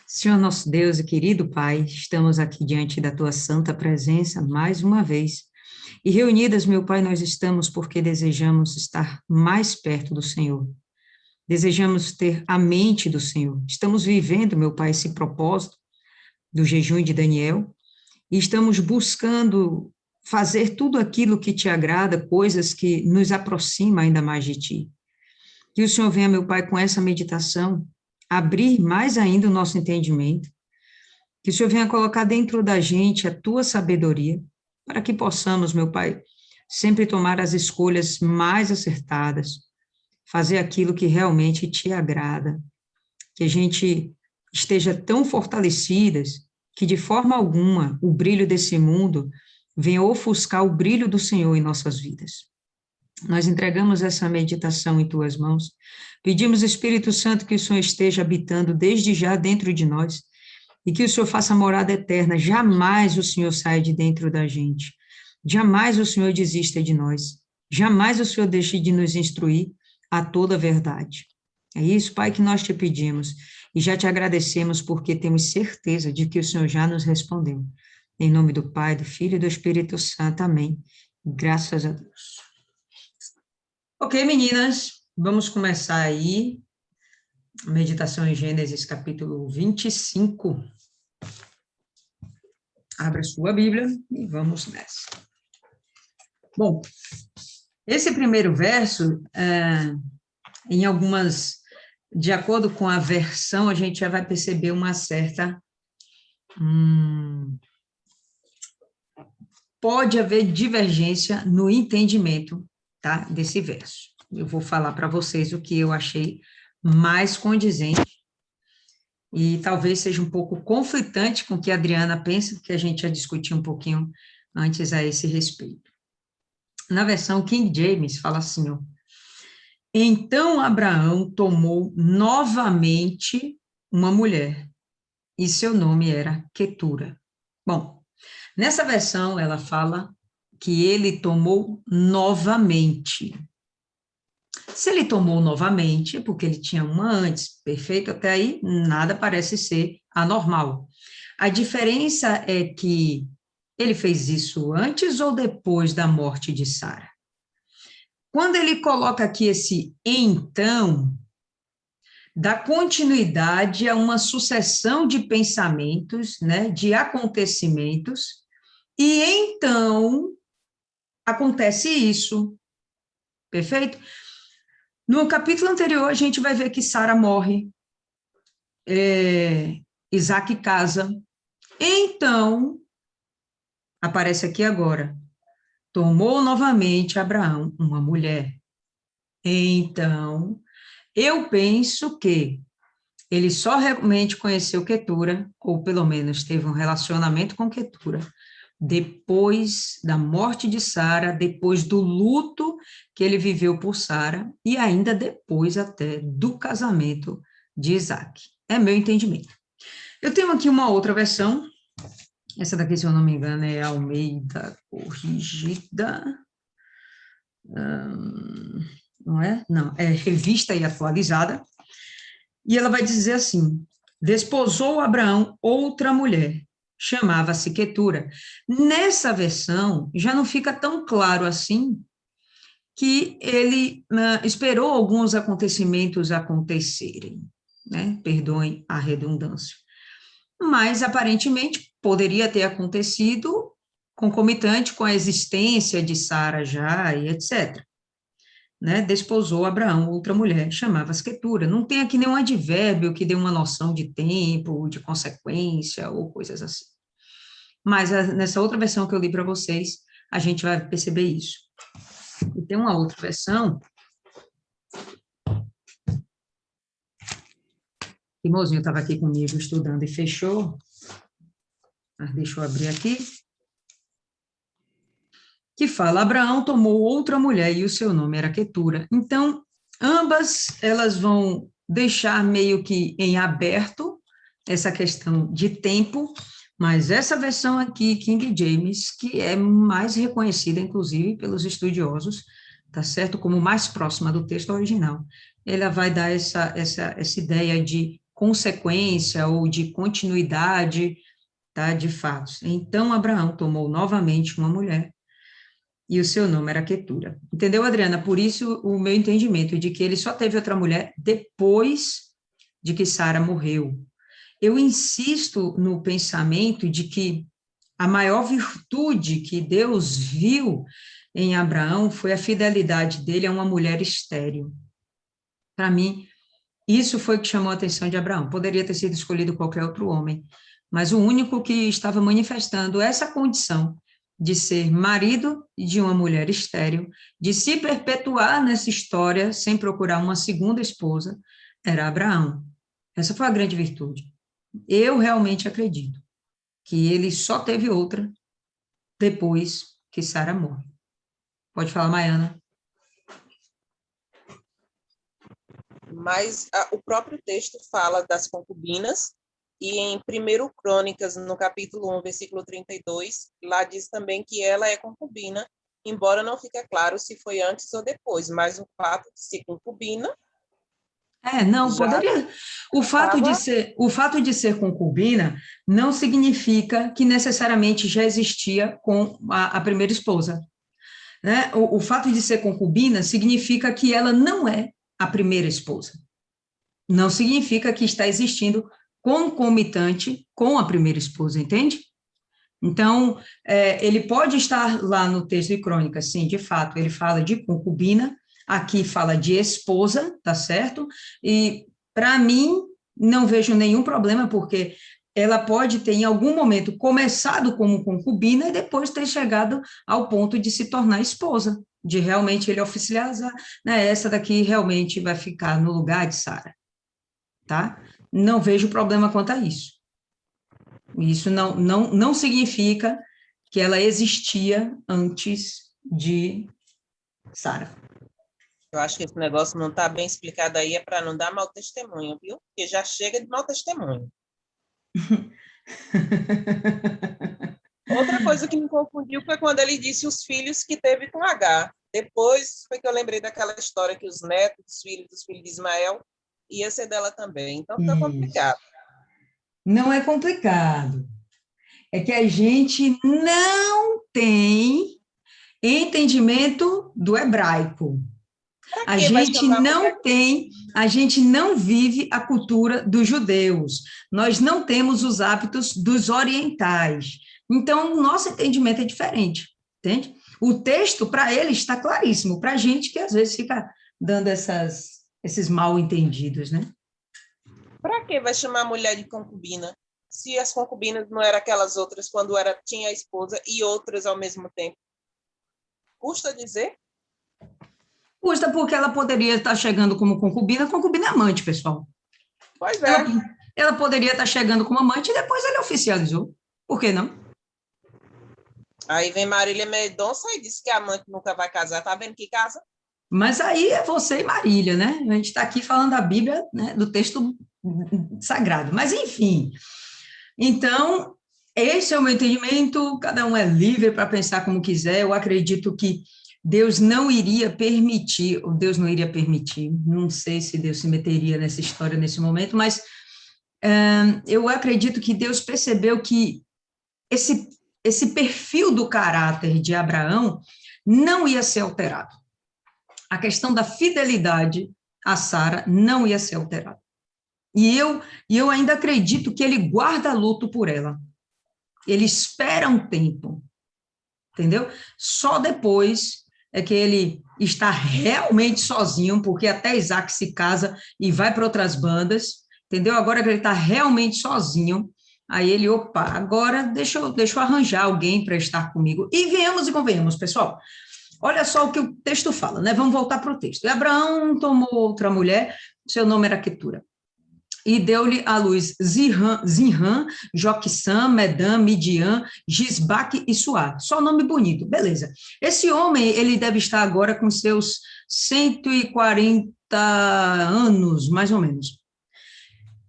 Senhor nosso Deus e querido Pai, estamos aqui diante da Tua santa presença mais uma vez. E reunidas, meu Pai, nós estamos porque desejamos estar mais perto do Senhor. Desejamos ter a mente do Senhor. Estamos vivendo, meu Pai, esse propósito do jejum de Daniel e estamos buscando fazer tudo aquilo que te agrada, coisas que nos aproximam ainda mais de Ti. Que o Senhor venha, meu Pai, com essa meditação, abrir mais ainda o nosso entendimento, que o Senhor venha colocar dentro da gente a Tua sabedoria, para que possamos, meu Pai, sempre tomar as escolhas mais acertadas, fazer aquilo que realmente Te agrada, que a gente esteja tão fortalecidas que de forma alguma o brilho desse mundo venha ofuscar o brilho do Senhor em nossas vidas. Nós entregamos essa meditação em Tuas mãos, pedimos, Espírito Santo, que o Senhor esteja habitando desde já dentro de nós, e que o Senhor faça morada eterna, jamais o Senhor saia de dentro da gente, jamais o Senhor desista de nós, jamais o Senhor deixe de nos instruir a toda a verdade. É isso, Pai, que nós te pedimos, e já te agradecemos porque temos certeza de que o Senhor já nos respondeu. Em nome do Pai, do Filho e do Espírito Santo, amém. Graças a Deus. Ok, meninas, vamos começar aí a meditação em Gênesis, capítulo 25. Abra sua Bíblia e vamos nessa. Bom, esse primeiro verso, de acordo com a versão, a gente já vai perceber uma certa... pode haver divergência no entendimento, tá, desse verso. Eu vou falar para vocês o que eu achei mais condizente e talvez seja um pouco conflitante com o que a Adriana pensa, porque a gente já discutiu um pouquinho antes a esse respeito. Na versão King James, fala assim, ó, então Abraão tomou novamente uma mulher, e seu nome era Quetura. Bom, nessa versão ela fala que ele tomou novamente. Se ele tomou novamente, é porque ele tinha uma antes, perfeito? Até aí, nada parece ser anormal. A diferença é que ele fez isso antes ou depois da morte de Sara? Quando ele coloca aqui esse então, dá continuidade a uma sucessão de pensamentos, né, de acontecimentos, e então acontece isso, perfeito? No capítulo anterior, a gente vai ver que Sara morre, Isaac casa. Então, aparece aqui agora, tomou novamente Abraão uma mulher. Então, eu penso que ele só realmente conheceu Quetura, ou pelo menos teve um relacionamento com Quetura, depois da morte de Sara, depois do luto que ele viveu por Sara, e ainda depois até do casamento de Isaac. É meu entendimento. Eu tenho aqui uma outra versão, essa daqui, se eu não me engano, é Almeida Corrigida, não é? Não, é Revista e Atualizada, e ela vai dizer assim, desposou Abraão outra mulher, chamava-se Quetura. Nessa versão, já não fica tão claro assim que ele esperou alguns acontecimentos acontecerem, né? Perdoem a redundância. Mas, aparentemente, poderia ter acontecido concomitante com a existência de Sara já e etc. Né? Desposou Abraão outra mulher, chamava-se Quetura. Não tem aqui nenhum advérbio que dê uma noção de tempo, de consequência ou coisas assim. Mas nessa outra versão que eu li para vocês, a gente vai perceber isso. E tem uma outra versão. O irmãozinho estava aqui comigo estudando e fechou. Deixa eu abrir aqui. Que fala, Abraão tomou outra mulher e o seu nome era Quetura. Então, ambas elas vão deixar meio que em aberto essa questão de tempo, mas essa versão aqui, King James, que é mais reconhecida, inclusive, pelos estudiosos, tá certo? Como mais próxima do texto original, ela vai dar essa ideia de consequência ou de continuidade, tá, de fatos. Então, Abraão tomou novamente uma mulher, e o seu nome era Quetura. Entendeu, Adriana? Por isso, o meu entendimento de que ele só teve outra mulher depois de que Sara morreu. Eu insisto no pensamento de que a maior virtude que Deus viu em Abraão foi a fidelidade dele a uma mulher estéril. Para mim, isso foi o que chamou a atenção de Abraão. Poderia ter sido escolhido qualquer outro homem, mas o único que estava manifestando essa condição de ser marido de uma mulher estéril, de se perpetuar nessa história sem procurar uma segunda esposa, era Abraão. Essa foi a grande virtude. Eu realmente acredito que ele só teve outra depois que Sara morre. Pode falar, Maiana. Mas o próprio texto fala das concubinas, e em 1 Crônicas, no capítulo 1, versículo 32, lá diz também que ela é concubina, embora não fique claro se foi antes ou depois, mas o fato de ser concubina Não, já poderia. estava... O fato de ser concubina não significa que necessariamente já existia com a primeira esposa, né? O fato de ser concubina significa que ela não é a primeira esposa. Não significa que está existindo concomitante com a primeira esposa, entende? Então, ele pode estar lá no texto de Crônicas, sim, de fato, ele fala de concubina, aqui fala de esposa, tá certo? E, para mim, não vejo nenhum problema, porque ela pode ter, em algum momento, começado como concubina e depois ter chegado ao ponto de se tornar esposa, de realmente ele oficializar, né? Essa daqui realmente vai ficar no lugar de Sara, tá? Não vejo problema quanto a isso. Isso não significa que ela existia antes de Sara. Eu acho que esse negócio não está bem explicado aí, é para não dar mau testemunho, viu? Porque já chega de mau testemunho. Outra coisa que me confundiu foi quando ele disse os filhos que teve com H. Depois foi que eu lembrei daquela história que os netos dos filhos de Ismael ia ser dela também. Então fica Isso. complicado. Não é complicado. É que a gente não tem entendimento do hebraico. Para A que vai gente chamar a mulher? não tem, a gente não vive a cultura dos judeus. Nós não temos os hábitos dos orientais. Então, o nosso entendimento é diferente, entende? O texto, para ele, está claríssimo. Para a gente que, às vezes, fica dando esses mal entendidos, né? Para que vai chamar a mulher de concubina? Se as concubinas não eram aquelas outras quando tinha a esposa e outras ao mesmo tempo. Custa dizer? Custa porque ela poderia estar chegando como concubina é amante, pessoal. Pois Ela, é. ela poderia estar chegando como amante e depois ele oficializou. Por que não? Aí vem Marília Mendonça e diz que a amante nunca vai casar. Tá vendo que casa? Mas aí é você e Marília, né? A gente está aqui falando da Bíblia, né, do texto sagrado. Mas, enfim, então, esse é o meu entendimento, cada um é livre para pensar como quiser. Eu acredito que Deus não iria permitir, ou Deus não iria permitir, não sei se Deus se meteria nessa história nesse momento, mas eu acredito que Deus percebeu que esse, esse perfil do caráter de Abraão não ia ser alterado. A questão da fidelidade a Sara não ia ser alterada. E eu ainda acredito que ele guarda luto por ela. Ele espera um tempo, entendeu? Só depois é que ele está realmente sozinho, porque até Isaac se casa e vai para outras bandas, entendeu? Agora que ele está realmente sozinho, aí ele, opa, agora deixa eu arranjar alguém para estar comigo. E venhamos e convenhamos, pessoal. Olha só o que o texto fala, né? Vamos voltar para o texto. E Abraão tomou outra mulher, seu nome era Quetura, e deu-lhe à luz Zinrã, Joquissã, Medã, Midian, Gisbaque e Suá. Só nome bonito, beleza. Esse homem, ele deve estar agora com seus 140 anos, mais ou menos.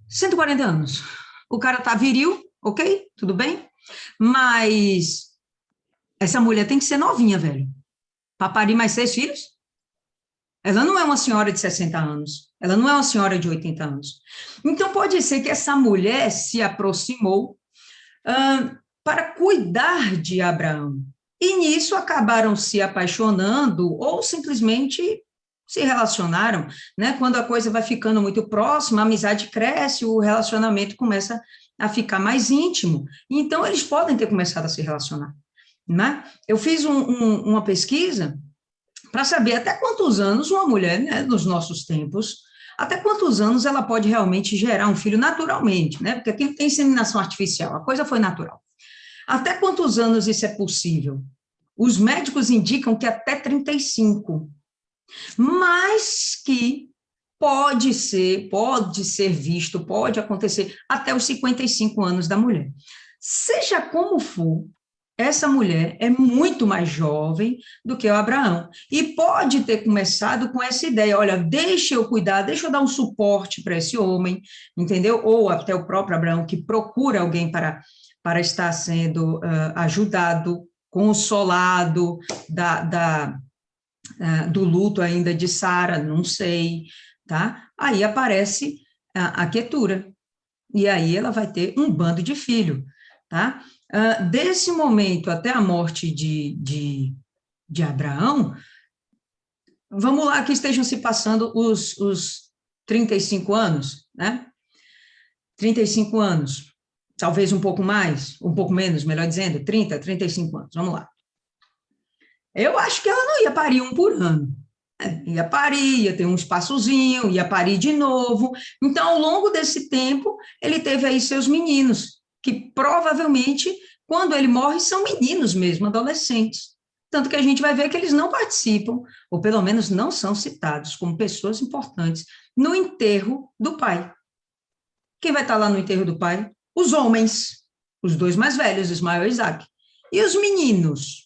140 anos. O cara tá viril, ok? Tudo bem? Mas essa mulher tem que ser novinha, velho. Para parir mais 6 filhos? Ela não é uma senhora de 60 anos, ela não é uma senhora de 80 anos. Então, pode ser que essa mulher se aproximou para cuidar de Abraão. E nisso acabaram se apaixonando ou simplesmente se relacionaram, né? Quando a coisa vai ficando muito próxima, a amizade cresce, o relacionamento começa a ficar mais íntimo. Então, eles podem ter começado a se relacionar, né? Eu fiz uma pesquisa para saber até quantos anos uma mulher, né, nos nossos tempos, até quantos anos ela pode realmente gerar um filho naturalmente, né? Porque aqui tem inseminação artificial, a coisa foi natural. Até quantos anos isso é possível? Os médicos indicam que até 35, mas que pode ser visto, pode acontecer até os 55 anos da mulher. Seja como for, essa mulher é muito mais jovem do que o Abraão e pode ter começado com essa ideia, olha, deixa eu cuidar, deixa eu dar um suporte para esse homem, entendeu? Ou até o próprio Abraão que procura alguém para estar sendo ajudado, consolado do luto ainda de Sara, não sei, tá? Aí aparece a Quetura, e aí ela vai ter um bando de filho, tá? Desse momento até a morte de Abraão, vamos lá que estejam se passando os 35 anos, né? 35 anos, talvez um pouco mais, um pouco menos, melhor dizendo, 30, 35 anos, vamos lá. Eu acho que ela não ia parir um por ano. Ia parir, ia ter um espaçozinho, ia parir de novo. Então, ao longo desse tempo, ele teve aí seus meninos, que provavelmente, quando ele morre, são meninos mesmo, adolescentes. Tanto que a gente vai ver que eles não participam, ou pelo menos não são citados como pessoas importantes no enterro do pai. Quem vai estar lá no enterro do pai? Os homens, os dois mais velhos, Ismael e Isaac. E os meninos?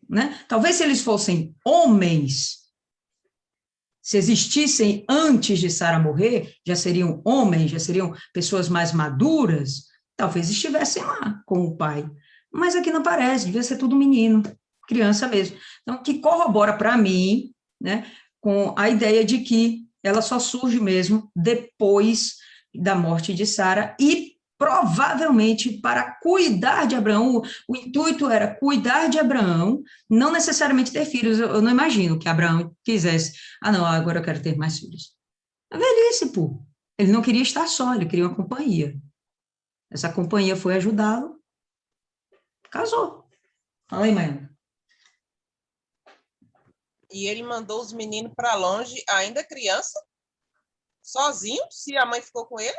Né? Talvez se eles fossem homens, se existissem antes de Sara morrer, já seriam homens, já seriam pessoas mais maduras, talvez estivessem lá com o pai. Mas aqui não parece, devia ser tudo menino, criança mesmo. Então, que corrobora para mim, né, com a ideia de que ela só surge mesmo depois da morte de Sara e provavelmente para cuidar de Abraão, o intuito era cuidar de Abraão, não necessariamente ter filhos. Eu não imagino que Abraão quisesse, não, agora eu quero ter mais filhos. A velhice, pô. Ele não queria estar só, ele queria uma companhia. Essa companhia foi ajudá-lo, casou. Fala aí, Maiana. E ele mandou os meninos para longe, ainda criança, sozinho, se a mãe ficou com ele?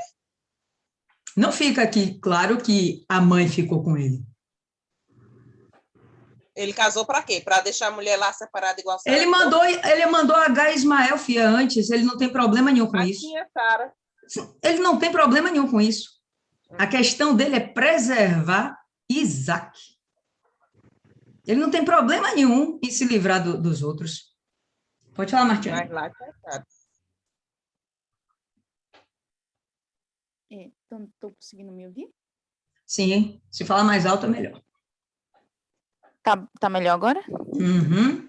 Não fica aqui claro que a mãe ficou com ele. Ele casou para quê? Para deixar a mulher lá separada igual Sara? Ele mandou H Ismael, filha, antes, ele não tem problema nenhum com isso. Tinha Sara. Ele não tem problema nenhum com isso. A questão dele é preservar Isaac. Ele não tem problema nenhum em se livrar dos outros. Pode falar, Martiana. Mas lá tinha Sara. Estou conseguindo me ouvir? Sim, se falar mais alto é melhor. Tá melhor agora? Uhum.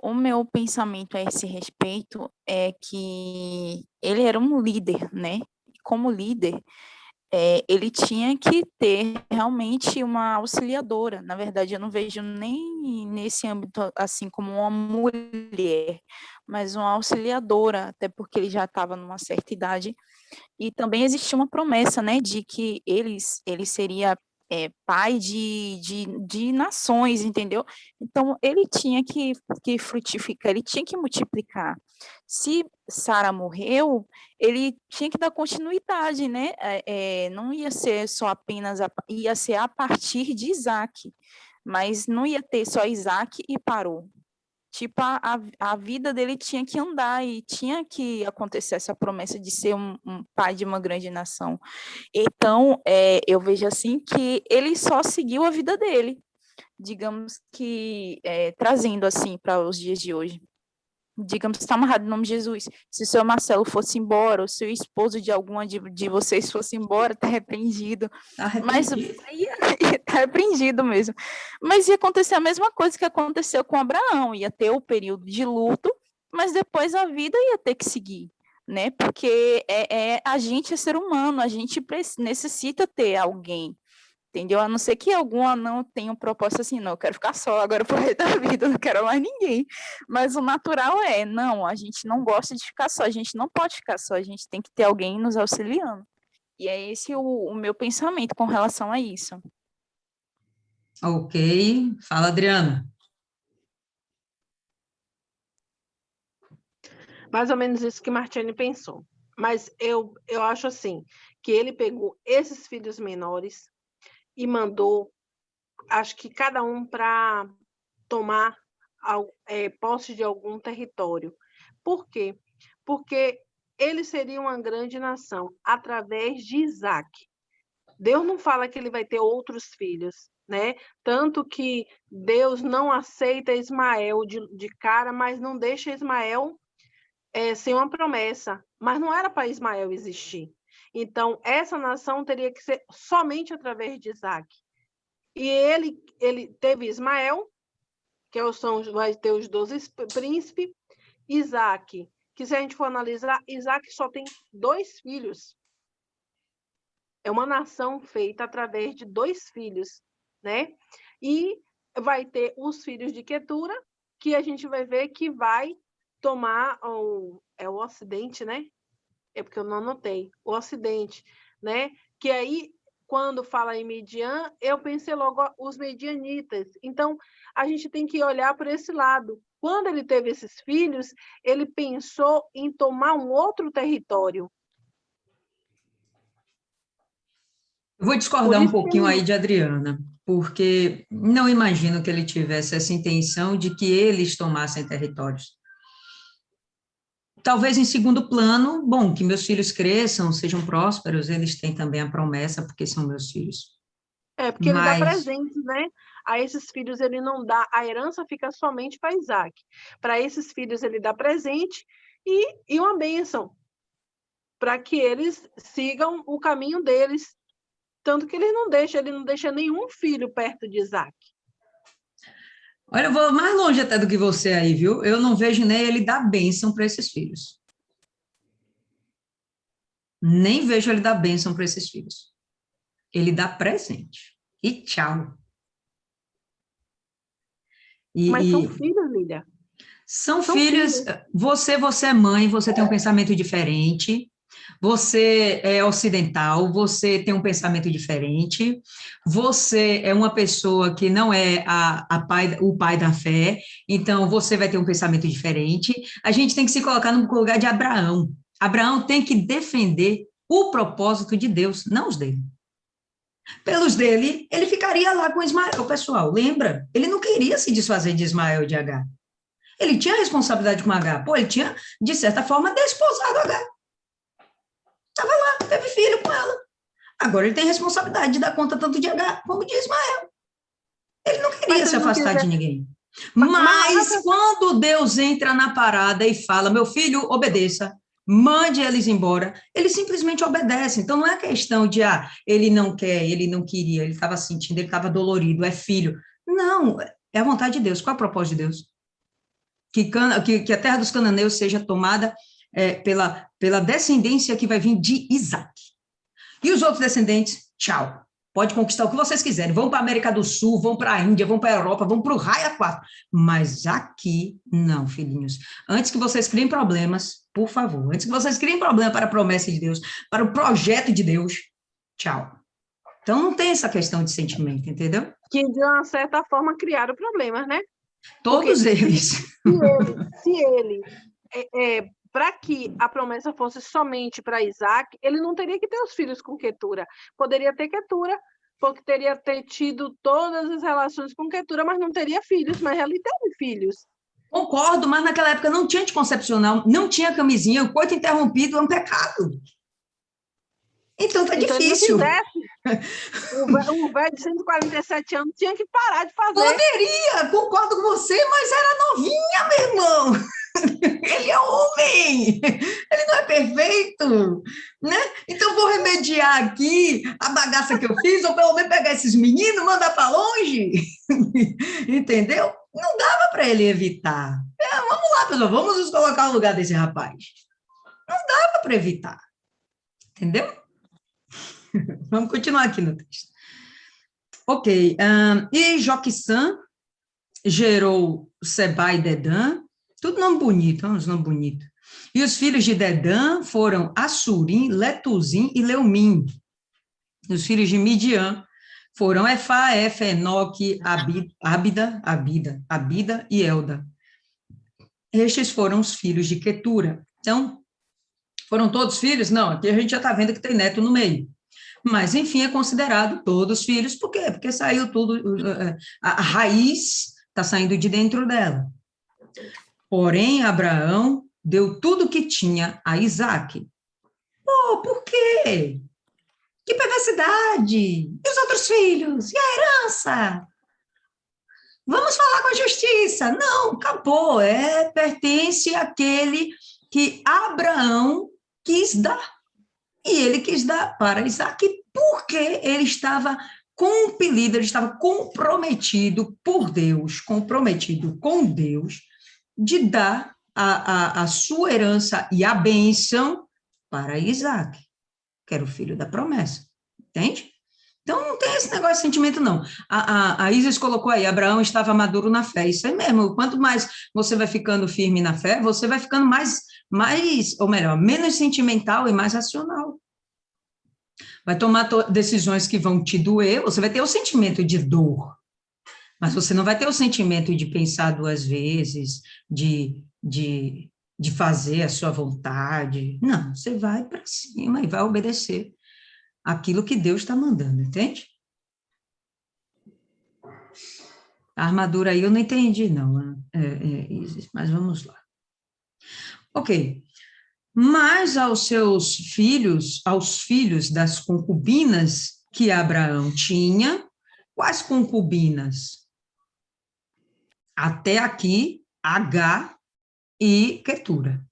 O meu pensamento a esse respeito é que ele era um líder, né? Como líder, ele tinha que ter realmente uma auxiliadora. Na verdade, eu não vejo nem nesse âmbito assim como uma mulher, mas uma auxiliadora, até porque ele já estava numa certa idade. E também existia uma promessa, né, de que ele seria pai de nações, entendeu? Então, ele tinha que frutificar, ele tinha que multiplicar. Se Sara morreu, ele tinha que dar continuidade, né? Não ia ser só apenas, ia ser a partir de Isaac, mas não ia ter só Isaac e parou. Tipo, a vida dele tinha que andar e tinha que acontecer essa promessa de ser um pai de uma grande nação. Então, eu vejo assim que ele só seguiu a vida dele, digamos que trazendo assim para os dias de hoje. digamos que está amarrado em nome de Jesus. Se o seu Marcelo fosse embora, ou se o esposo de alguma de vocês fosse embora, está repreendido. Está Mas arrependido. está repreendido mesmo. Mas ia acontecer a mesma coisa que aconteceu com Abraão, ia ter o período de luto, mas depois a vida ia ter que seguir, né? Porque a gente é ser humano, a gente necessita ter alguém, entendeu? A não ser que algum anão tenha um propósito assim, não, eu quero ficar só agora pro resto da vida, não quero mais ninguém. Mas o natural não, a gente não gosta de ficar só, a gente não pode ficar só, a gente tem que ter alguém nos auxiliando. E é esse o meu pensamento com relação a isso. Ok. Fala, Adriana. Mais ou menos isso que Martiane pensou. Mas eu acho assim, que ele pegou esses filhos menores e mandou, acho que cada um para tomar posse de algum território. Por quê? Porque ele seria uma grande nação através de Isaac. Deus não fala que ele vai ter outros filhos, né? Tanto que Deus não aceita Ismael de cara, mas não deixa Ismael sem uma promessa. Mas não era para Ismael existir. Então, essa nação teria que ser somente através de Isaac. E ele teve Ismael, que vai ter os 12 príncipes, Isaac, que se a gente for analisar, Isaac só tem 2 filhos. É uma nação feita através de 2 filhos, né? E vai ter os filhos de Quetura, que a gente vai ver que vai tomar o Ocidente, né? É porque eu não anotei. O Ocidente, né? Que aí, quando fala em Midian, eu pensei logo os medianitas. Então, a gente tem que olhar por esse lado. Quando ele teve esses filhos, ele pensou em tomar um outro território. Eu vou discordar um pouquinho aí de Adriana, porque não imagino que ele tivesse essa intenção de que eles tomassem territórios. Talvez em segundo plano, bom, que meus filhos cresçam, sejam prósperos, eles têm também a promessa, porque são meus filhos. Porque ele dá presentes, né? A esses filhos ele não dá, a herança fica somente para Isaac. Para esses filhos ele dá presente e uma bênção, para que eles sigam o caminho deles. Tanto que ele não deixa nenhum filho perto de Isaac. Olha, eu vou mais longe até do que você aí, viu? Eu não vejo nem ele dar bênção para esses filhos. Nem vejo ele dar bênção para esses filhos. Ele dá presente. E tchau. Mas são filhos, Lília. São filhos. Você é mãe, você tem um pensamento diferente. Você é ocidental, você tem um pensamento diferente, você é uma pessoa que não é o pai da fé, então você vai ter um pensamento diferente. A gente tem que se colocar no lugar de Abraão. Abraão tem que defender o propósito de Deus, não os dele. Pelos dele, ele ficaria lá com Ismael, pessoal, lembra? Ele não queria se desfazer de Ismael e de Agar. Ele tinha responsabilidade com Agar. Ele tinha, de certa forma, desposado Agar. Estava lá, teve filho com ela. Agora ele tem responsabilidade de dar conta tanto de Agar como de Ismael. Ele não queria se afastar de ninguém. Mas quando Deus entra na parada e fala, meu filho, obedeça, mande eles embora, ele simplesmente obedece. Então não é questão de, ele não quer, ele não queria, ele estava sentindo, ele estava dolorido, é filho. Não, é a vontade de Deus. Qual é o propósito de Deus? Que a terra dos cananeus seja tomada pela descendência que vai vir de Isaac. E os outros descendentes, tchau. Pode conquistar o que vocês quiserem. Vão para a América do Sul, vão para a Índia, vão para a Europa, vão para o raio 4. Mas aqui, não, filhinhos. Antes que vocês criem problemas, por favor, antes que vocês criem problema para a promessa de Deus, para o projeto de Deus, tchau. Então, não tem essa questão de sentimento, entendeu? Que, de uma certa forma, criaram problemas, né? Todos eles. Se ele para que a promessa fosse somente para Isaac, ele não teria que ter os filhos com Quetura. Poderia ter Quetura, porque teria tido todas as relações com Quetura, mas não teria filhos, mas ele teve filhos. Concordo, mas naquela época não tinha anticoncepcional, não tinha camisinha, o coito interrompido é um pecado. Então tá Então, difícil. ele não fizesse, um velho de 147 anos tinha que parar de fazer. Poderia, concordo com você, mas era novinha, meu irmão. Ele é homem, ele não é perfeito, né? Então vou remediar aqui a bagaça que eu fiz, ou pelo menos pegar esses meninos e mandar para longe, entendeu? Não dava para ele evitar. Vamos lá, pessoal, vamos nos colocar no lugar desse rapaz. Não dava para evitar, entendeu? Vamos continuar aqui no texto. Ok, e Joquissã gerou Seba e Dedã, tudo nome bonito, uns nomes bonitos. E os filhos de Dedã foram Assurim, Letuzim e Leumim. Os filhos de Midian foram Efá, Efa, Enoque, Abida e Elda. Estes foram os filhos de Quetura. Então, foram todos filhos? Não, aqui a gente já está vendo que tem neto no meio. Mas, enfim, é considerado todos filhos. Por quê? Porque saiu tudo, a raiz está saindo de dentro dela. Porém, Abraão deu tudo que tinha a Isaque. Oh, por quê? Que perversidade! E os outros filhos? E a herança? Vamos falar com a justiça. Não, acabou. Pertence àquele que Abraão quis dar. E ele quis dar para Isaque porque ele estava compelido, ele estava comprometido por Deus, comprometido com Deus, de dar a sua herança e a bênção para Isaque, que era o filho da promessa, entende? Então, não tem esse negócio de sentimento, não. A Isis colocou aí, Abraão estava maduro na fé, isso aí mesmo, quanto mais você vai ficando firme na fé, você vai ficando ou melhor, menos sentimental e mais racional. Vai tomar decisões que vão te doer, você vai ter o sentimento de dor, mas você não vai ter o sentimento de pensar duas vezes, de fazer a sua vontade. Não, você vai para cima e vai obedecer aquilo que Deus está mandando, entende? A armadura aí eu não entendi, não, mas vamos lá. Ok. Mas aos filhos das concubinas que Abraão tinha, quais concubinas? Até aqui, H e Quetura.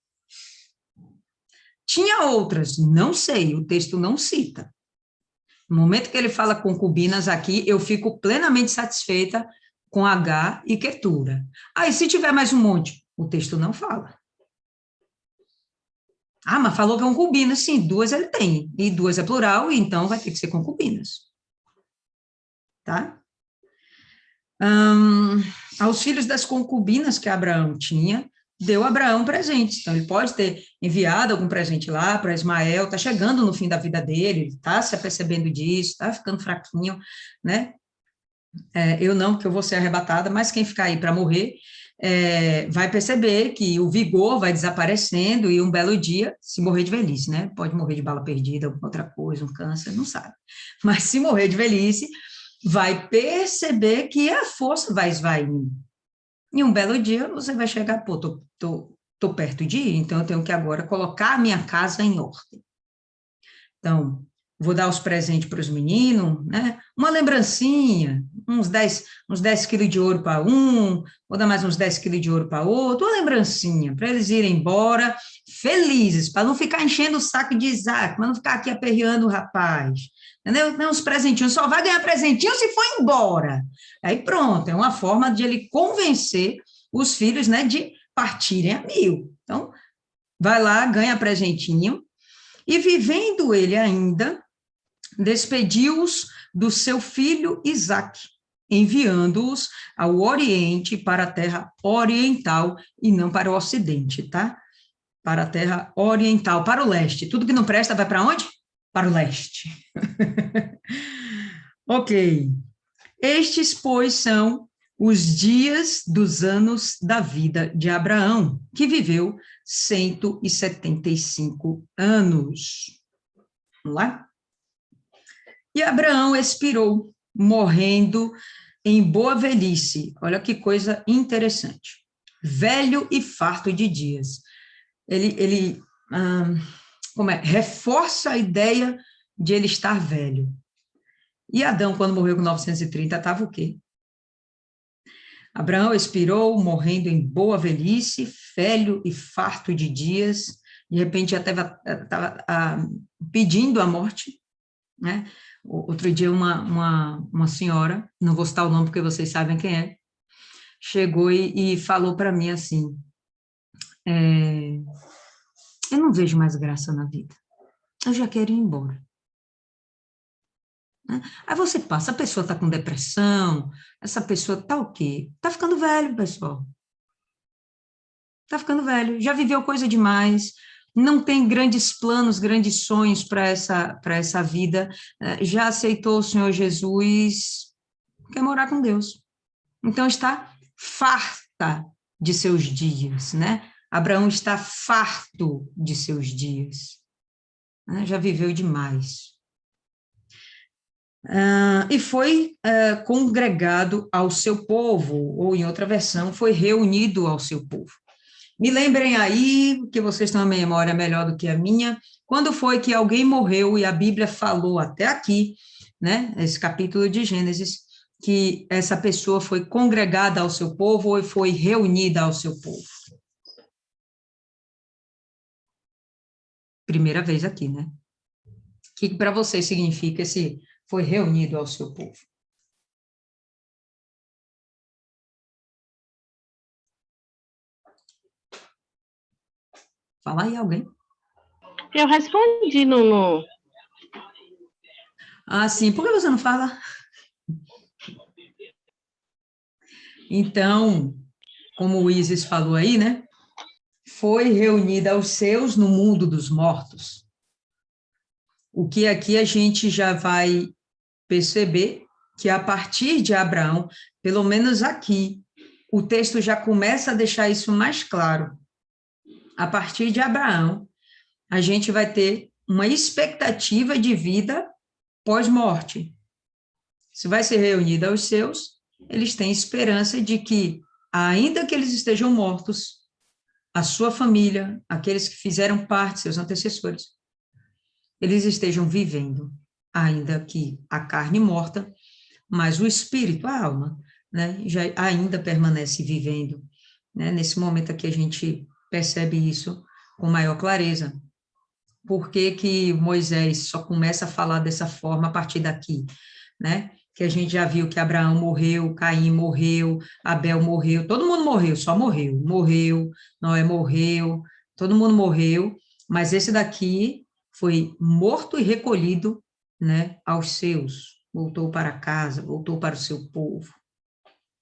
Tinha outras, não sei, o texto não cita. No momento que ele fala concubinas aqui, eu fico plenamente satisfeita com H e Quetura. Aí, se tiver mais um monte, o texto não fala. Ah, mas falou que é concubinas, sim, duas ele tem, e duas é plural, então vai ter que ser concubinas. Tá? Aos filhos das concubinas que Abraão tinha, deu Abraão presentes. Então, ele pode ter enviado algum presente lá para Ismael, está chegando no fim da vida dele, está se apercebendo disso, está ficando fraquinho, né? Eu não, porque eu vou ser arrebatada, mas quem ficar aí para morrer vai perceber que o vigor vai desaparecendo e um belo dia, se morrer de velhice, né? Pode morrer de bala perdida, alguma outra coisa, um câncer, não sabe. Mas se morrer de velhice, vai perceber que a força vai esvaindo. E um belo dia você vai chegar, pô, tô perto de ir, então eu tenho que agora colocar a minha casa em ordem. Então, vou dar os presentes para os meninos, né? Uma lembrancinha, uns 10 quilos de ouro para um, vou dar mais uns 10 quilos de ouro para outro, uma lembrancinha, para eles irem embora felizes, para não ficar enchendo o saco de Isaac, para não ficar aqui aperreando o rapaz, entendeu? Não, uns presentinhos, só vai ganhar presentinho se for embora. Aí pronto, é uma forma de ele convencer os filhos, né, de partirem a mil. Então, vai lá, ganha presentinho, e vivendo ele ainda, despediu-os do seu filho Isaque, enviando-os ao Oriente, para a terra oriental, e não para o Ocidente, tá? Para a terra oriental, para o leste. Tudo que não presta vai para onde? Para o leste. Ok. Estes, pois, são os dias dos anos da vida de Abraão, que viveu 175 anos. Vamos lá? E Abraão expirou, morrendo em boa velhice. Olha que coisa interessante. Velho e farto de dias. Ele reforça a ideia de ele estar velho. E Adão, quando morreu com 930, estava o quê? Abraão expirou, morrendo em boa velhice, velho e farto de dias, de repente já estava pedindo a morte, né? Outro dia uma senhora, não vou citar o nome porque vocês sabem quem é, chegou e falou para mim assim, eu não vejo mais graça na vida, eu já quero ir embora. Aí você passa, a pessoa está com depressão, essa pessoa está o quê? Está ficando velho, pessoal. Está ficando velho, já viveu coisa demais, não tem grandes planos, grandes sonhos para essa vida, já aceitou o Senhor Jesus, quer morar com Deus. Então está farta de seus dias, né? Abraão está farto de seus dias, né? Já viveu demais. E foi congregado ao seu povo, ou em outra versão, foi reunido ao seu povo. Me lembrem aí, que vocês têm uma memória melhor do que a minha, quando foi que alguém morreu e a Bíblia falou até aqui, né, esse capítulo de Gênesis, que essa pessoa foi congregada ao seu povo ou foi reunida ao seu povo? Primeira vez aqui, né? O que para vocês significa esse foi reunido ao seu povo? Fala aí alguém. Eu respondi no... Ah, sim. Por que você não fala? Então, como o Isis falou aí, né? Foi reunida aos seus no mundo dos mortos. O que aqui a gente já vai perceber que a partir de Abraão, pelo menos aqui, o texto já começa a deixar isso mais claro. A partir de Abraão, a gente vai ter uma expectativa de vida pós-morte. Se vai ser reunida aos seus, eles têm esperança de que, ainda que eles estejam mortos, a sua família, aqueles que fizeram parte, seus antecessores, eles estejam vivendo, ainda que a carne morta, mas o espírito, a alma, né, já ainda permanece vivendo, né? Nesse momento aqui a gente percebe isso com maior clareza. Por que que Moisés só começa a falar dessa forma a partir daqui, né? Que a gente já viu que Abraão morreu, Caim morreu, Abel morreu, todo mundo morreu, só morreu, Noé morreu, todo mundo morreu, mas esse daqui foi morto e recolhido, né, aos seus, voltou para casa, voltou para o seu povo,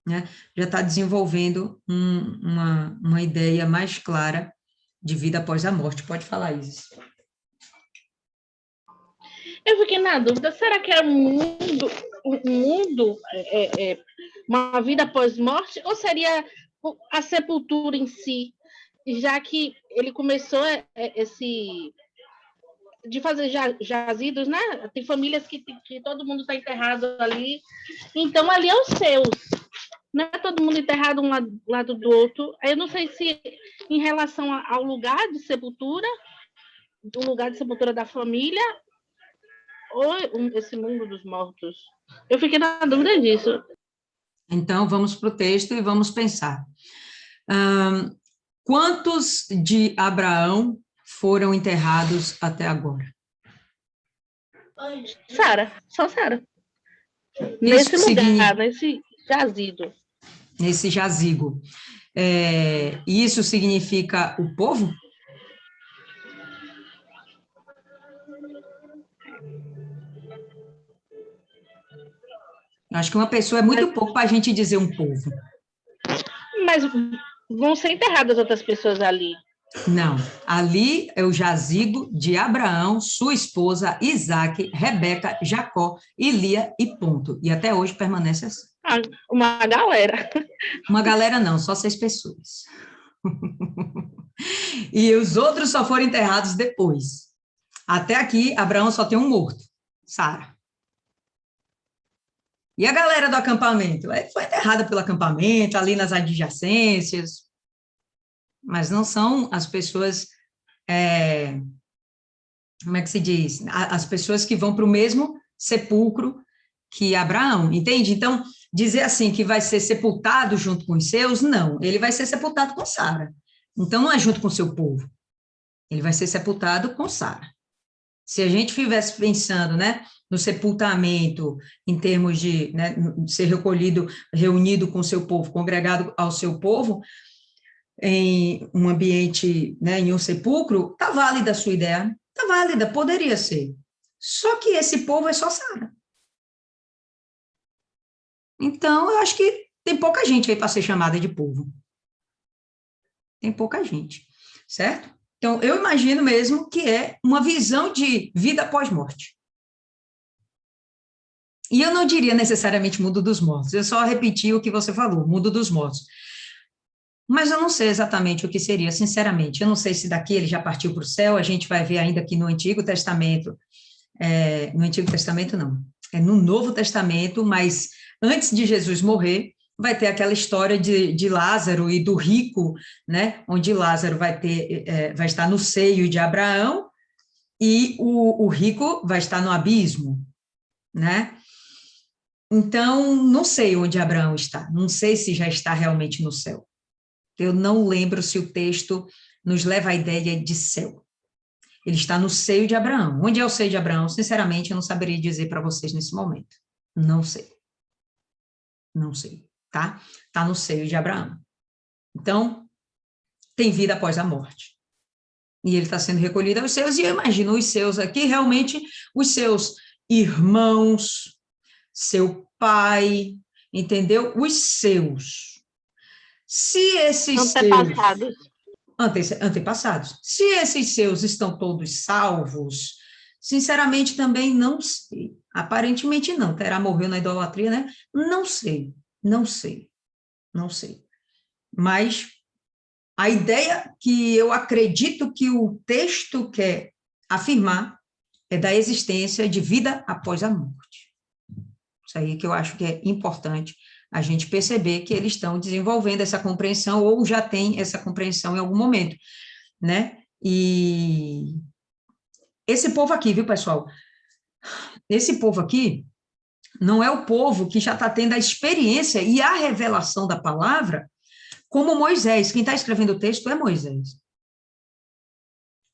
né? Já está desenvolvendo uma ideia mais clara de vida após a morte. Pode falar, Isis. Eu fiquei na dúvida, será que era uma vida pós-morte, ou seria a sepultura em si, já que ele começou de fazer jazidos, né? Tem famílias que todo mundo está enterrado ali, então ali é os seus, não é todo mundo enterrado um lado do outro. Eu não sei se em relação ao lugar de sepultura, do lugar de sepultura da família, ou esse mundo dos mortos. Eu fiquei na dúvida disso. Então, vamos para o texto e vamos pensar. Quantos de Abraão foram enterrados até agora? Sara, só Sara. Nesse lugar, nesse jazido. Nesse jazigo. Isso significa o povo? Acho que uma pessoa é muito pouco para a gente dizer um povo. Mas vão ser enterradas outras pessoas ali. Não, ali é o jazigo de Abraão, sua esposa, Isaque, Rebeca, Jacó e Lia e ponto. E até hoje permanece assim. Uma galera. Uma galera não, só 6 pessoas. E os outros só foram enterrados depois. Até aqui, Abraão só tem um morto, Sara. E a galera do acampamento? Foi enterrada pelo acampamento, ali nas adjacências, mas não são as pessoas como é que se diz? As pessoas que vão para o mesmo sepulcro que Abraão, entende? Então, dizer assim que vai ser sepultado junto com os seus, não, ele vai ser sepultado com Sara. Então, não é junto com o seu povo, ele vai ser sepultado com Sara. Se a gente estivesse pensando, né, no sepultamento, em termos de, né, ser recolhido, reunido com o seu povo, congregado ao seu povo, em um ambiente, né, em um sepulcro, está válida a sua ideia, está válida, poderia ser. Só que esse povo é só Sara. Então, eu acho que tem pouca gente aí para ser chamada de povo. Tem pouca gente, certo? Então, eu imagino mesmo que é uma visão de vida após morte. E eu não diria necessariamente mundo dos mortos, eu só repeti o que você falou, mundo dos mortos. Mas eu não sei exatamente o que seria, sinceramente. Eu não sei se daqui ele já partiu para o céu, a gente vai ver ainda aqui no Antigo Testamento, no Antigo Testamento não, é no Novo Testamento, mas antes de Jesus morrer, vai ter aquela história de Lázaro e do rico, né, onde Lázaro vai estar no seio de Abraão e o rico vai estar no abismo, né? Então, não sei onde Abraão está, não sei se já está realmente no céu. Eu não lembro se o texto nos leva à ideia de céu. Ele está no seio de Abraão. Onde é o seio de Abraão? Sinceramente, eu não saberia dizer para vocês nesse momento. Não sei. Não sei, tá? Está no seio de Abraão. Então, tem vida após a morte. E ele está sendo recolhido aos seus, e eu imagino os seus aqui, realmente, os seus irmãos, seu pai, entendeu? Os seus. Se esses Antepassados. Antepassados. Se esses seus estão todos salvos, sinceramente também não sei. Aparentemente não. Terá morreu na idolatria, né? Não sei, não sei, não sei. Mas a ideia que eu acredito que o texto quer afirmar é da existência de vida após a morte. Isso aí que eu acho que é importante a gente perceber que eles estão desenvolvendo essa compreensão ou já tem essa compreensão em algum momento, né? E esse povo aqui, viu, pessoal? Esse povo aqui não é o povo que já está tendo a experiência e a revelação da palavra como Moisés. Quem está escrevendo o texto é Moisés.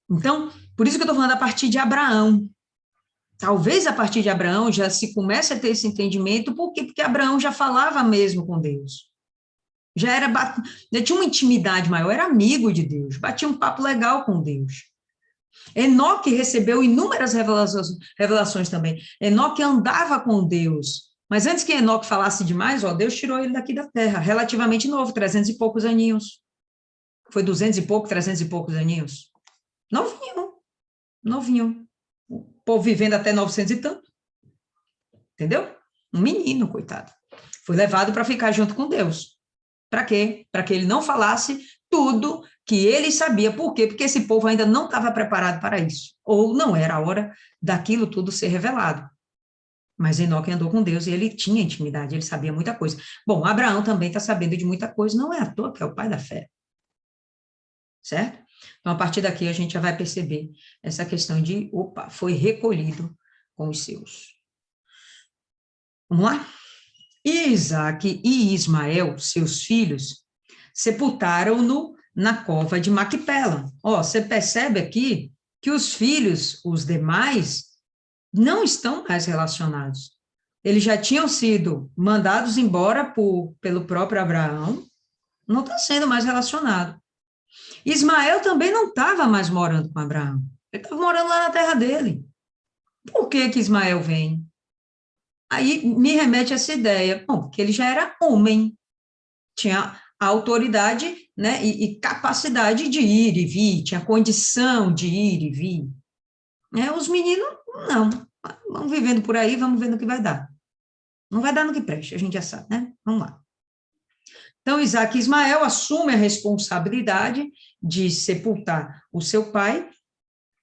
Então, por isso que eu estou falando a partir de Abraão. Talvez a partir de Abraão já se comece a ter esse entendimento, por quê? Porque Abraão já falava mesmo com Deus. Já tinha uma intimidade maior, era amigo de Deus, batia um papo legal com Deus. Enoque recebeu inúmeras revelações também. Enoque andava com Deus, mas antes que Enoque falasse demais, Deus tirou ele daqui da terra, relativamente novo, 300 e poucos aninhos. Foi 200 e pouco, 300 e poucos aninhos. Novinho. O povo vivendo até 900 e tanto. Entendeu? Um menino, coitado. Foi levado para ficar junto com Deus. Para quê? Para que ele não falasse tudo que ele sabia. Por quê? Porque esse povo ainda não estava preparado para isso. Ou não era a hora daquilo tudo ser revelado. Mas Enoque andou com Deus e ele tinha intimidade, ele sabia muita coisa. Bom, Abraão também está sabendo de muita coisa, não é à toa que é o pai da fé. Certo? Então, a partir daqui, a gente já vai perceber essa questão de, foi recolhido com os seus. Vamos lá? Isaac e Ismael, seus filhos, sepultaram-no na cova de Macpela. Você percebe aqui que os filhos, os demais, não estão mais relacionados. Eles já tinham sido mandados embora pelo próprio Abraão, não está sendo mais relacionado. Ismael também não estava mais morando com Abraão. Ele estava morando lá na terra dele. Por que Ismael vem? Aí me remete a essa ideia. Bom, que ele já era homem. Tinha a autoridade, né, e capacidade de ir e vir. Tinha condição de ir e vir. Os meninos, não. Vamos vivendo por aí, vamos vendo o que vai dar. Não vai dar no que preste, a gente já sabe, né? Vamos lá. Então, Isaac e Ismael assumem a responsabilidade de sepultar o seu pai,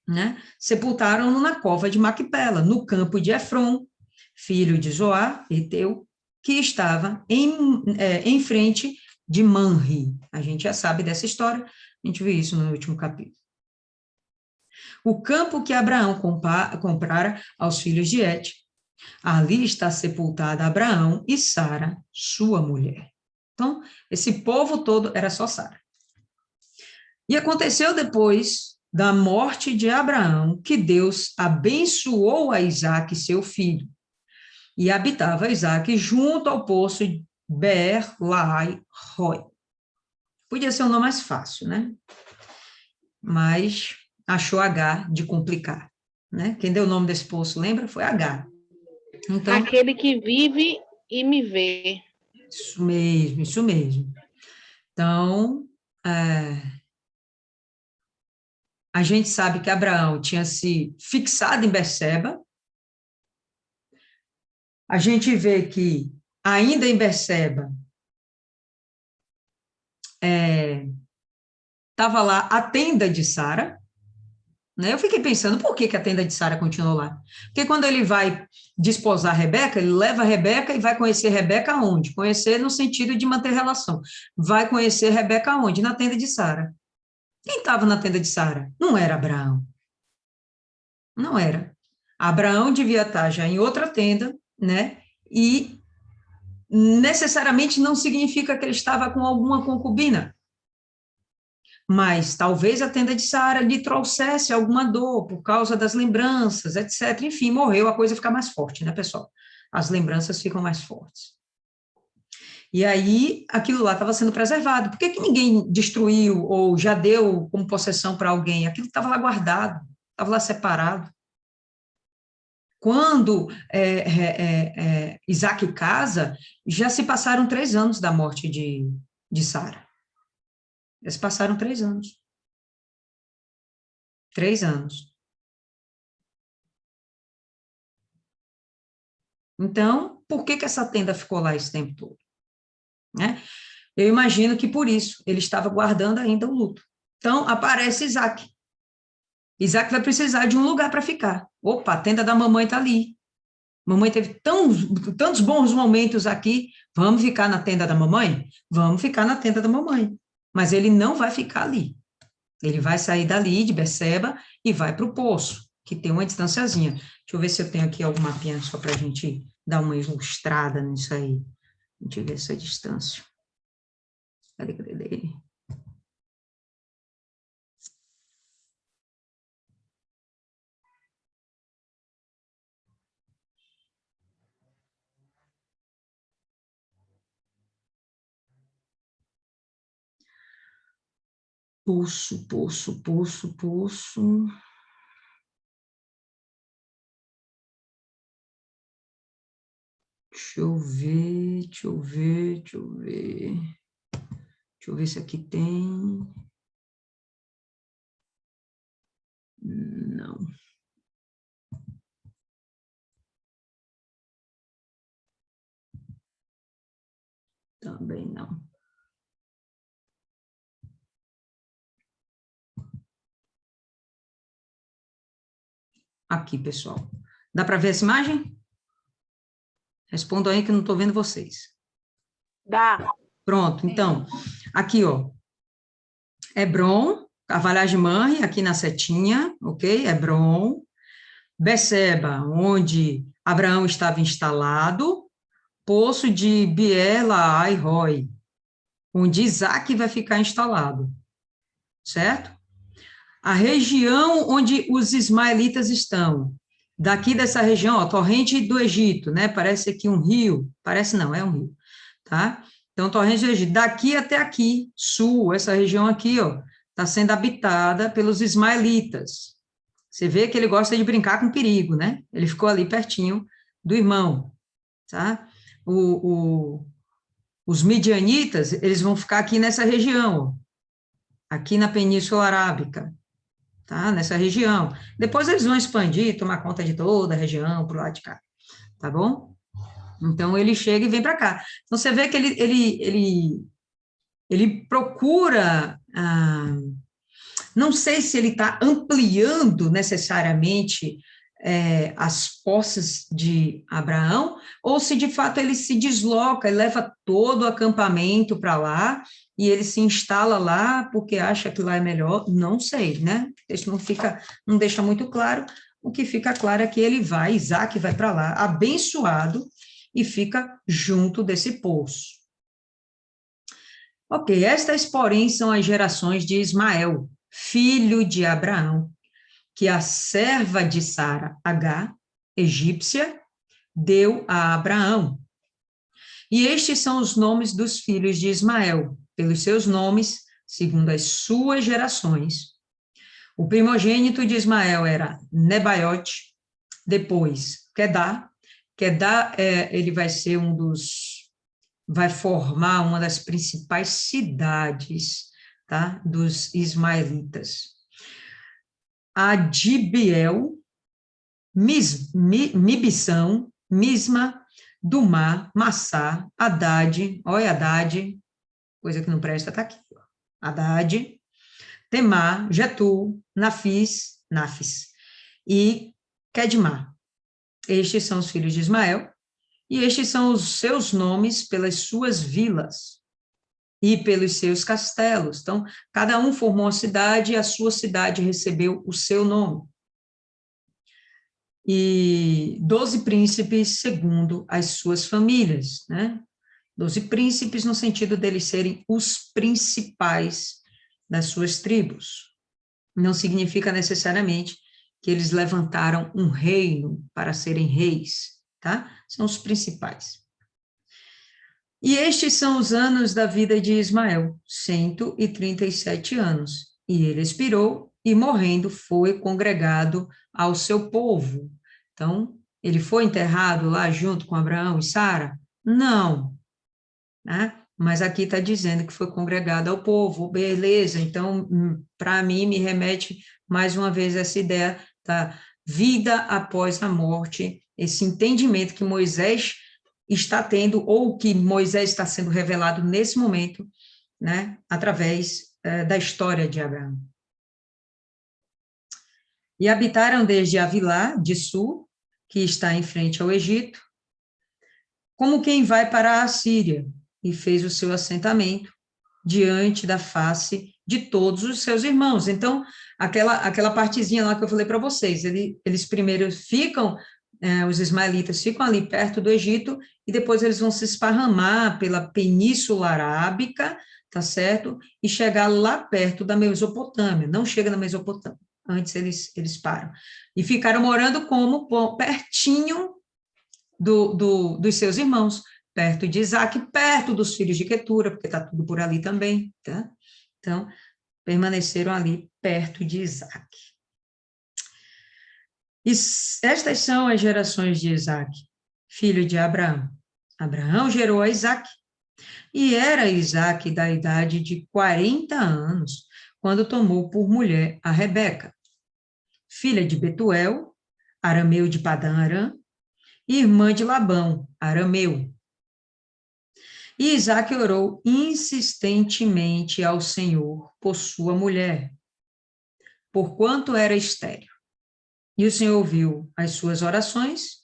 né? Sepultaram-no na cova de Macpela, no campo de Efron, filho de Zoar, Eteu, que estava em frente de Manre. A gente já sabe dessa história, a gente viu isso no último capítulo. o campo que Abraão comprara aos filhos de Et. Ali está sepultada Abraão e Sara, sua mulher. Então, esse povo todo era só Sara. E aconteceu depois da morte de Abraão, que Deus abençoou a Isaque, seu filho. E habitava Isaque junto ao poço Beer-Lahai-Roi. Podia ser um nome mais fácil, né? Mas achou H de complicar, né? Quem deu o nome desse poço, lembra? Foi H. Então, aquele que vive e me vê. Isso mesmo, isso mesmo. Então, a gente sabe que Abraão tinha se fixado em Berseba. A gente vê que, ainda em Berseba, estava lá a tenda de Sara, né? Eu fiquei pensando, por que a tenda de Sara continuou lá? Porque quando ele vai desposar Rebeca, ele leva Rebeca e vai conhecer Rebeca onde? Conhecer no sentido de manter relação. Vai conhecer Rebeca onde? Na tenda de Sara. Quem estava na tenda de Sara? Não era Abraão. Não era. Abraão devia estar já em outra tenda, né? E necessariamente não significa que ele estava com alguma concubina. Mas talvez a tenda de Sara lhe trouxesse alguma dor por causa das lembranças, etc. Enfim, morreu, a coisa fica mais forte, né, pessoal? As lembranças ficam mais fortes. E aí, aquilo lá estava sendo preservado. Por que ninguém destruiu ou já deu como possessão para alguém? Aquilo estava lá guardado, estava lá separado. Quando Isaac casa, já se passaram 3 anos da morte de Sara. Já se passaram 3 anos. 3 anos. Então, por que essa tenda ficou lá esse tempo todo? Né? Eu imagino que por isso ele estava guardando ainda o luto. Então, aparece Isaac. Isaac vai precisar de um lugar para ficar. Opa, a tenda da mamãe está ali. Mamãe teve tantos bons momentos aqui. Vamos ficar na tenda da mamãe? Vamos ficar na tenda da mamãe. Mas ele não vai ficar ali. Ele vai sair dali, de Berseba, e vai para o poço, que tem uma distanciazinha. Deixa eu ver se eu tenho aqui alguma mapinha só para a gente dar uma ilustrada nisso aí. Deixa eu ver essa distância. Cadê? Poço. Deixa eu ver. Deixa eu ver se aqui tem. Não. Também não. Aqui, pessoal. Dá para ver essa imagem? Respondam aí que eu não estou vendo vocês. Dá. Pronto, então, aqui, ó. Hebron, Cavalhar de Manre, aqui na setinha, ok? Hebron. Berseba, onde Abraão estava instalado. Poço de Beer-Lahai-Roi, onde Isaac vai ficar instalado. Certo? A região onde os ismaelitas estão. Daqui dessa região, ó, torrente do Egito, né? Parece aqui um rio. Parece não, é um rio. Tá? Então, torrente do Egito. Daqui até aqui, sul, essa região aqui, ó, está sendo habitada pelos ismaelitas. Você vê que ele gosta de brincar com perigo, né? Ele ficou ali pertinho do irmão, tá? Os midianitas, eles vão ficar aqui nessa região, ó, aqui na Península Arábica, tá? Nessa região. Depois eles vão expandir, tomar conta de toda a região, pro lado de cá, tá bom? Então, ele chega e vem para cá. Então, você vê que ele procura... não sei se ele está ampliando necessariamente as posses de Abraão, ou se de fato ele se desloca, ele leva todo o acampamento para lá, e ele se instala lá porque acha que lá é melhor, não sei, né? Isso não deixa muito claro. O que fica claro é que Isaac vai para lá, abençoado, e fica junto desse poço. Ok, estas, porém, são as gerações de Ismael, filho de Abraão, que a serva de Sara, Agá, egípcia, deu a Abraão. E estes são os nomes dos filhos de Ismael, pelos seus nomes, segundo as suas gerações. O primogênito de Ismael era Nebaiote, depois Quedá. Quedá, ele vai ser vai formar uma das principais cidades, tá, dos ismaelitas. Adibiel, Mibissão, Misma, Dumá, Massá, Haddad, olha Haddad, coisa que não presta, está aqui, ó. Haddad, Temá, Getul, Nafis e Quedmá. Estes são os filhos de Ismael, e estes são os seus nomes pelas suas vilas e pelos seus castelos. Então, cada um formou uma cidade e a sua cidade recebeu o seu nome. E 12 príncipes segundo as suas famílias, né? 12 príncipes no sentido deles serem os principais das suas tribos. Não significa necessariamente que eles levantaram um reino para serem reis, tá? São os principais. E estes são os anos da vida de Ismael, 137 anos. E ele expirou e, morrendo, foi congregado ao seu povo. Então, ele foi enterrado lá junto com Abraão e Sara? Não, né? Mas aqui está dizendo que foi congregado ao povo, beleza. Então, para mim, me remete mais uma vez essa ideia da vida após a morte, esse entendimento que Moisés está tendo, ou que Moisés está sendo revelado nesse momento, né, através da história de Abraão. E habitaram desde Avilá, de Sul, que está em frente ao Egito, como quem vai para a Assíria, e fez o seu assentamento diante da face de todos os seus irmãos. Então, aquela partezinha lá que eu falei para vocês, eles primeiro ficam, os ismaelitas ficam ali perto do Egito, e depois eles vão se esparramar pela Península Arábica, tá certo? E chegar lá perto da Mesopotâmia, não chega na Mesopotâmia, antes eles param. E ficaram morando como pertinho dos seus irmãos, perto de Isaac, perto dos filhos de Quetura, porque está tudo por ali também, tá? Então, permaneceram ali perto de Isaac. E estas são as gerações de Isaac, filho de Abraão. Abraão gerou a Isaac, e era Isaac da idade de 40 anos, quando tomou por mulher a Rebeca, filha de Betuel, arameu de Padã-Arã, e irmã de Labão, arameu. E Isaac orou insistentemente ao Senhor por sua mulher, porquanto era estéril. E o Senhor ouviu as suas orações,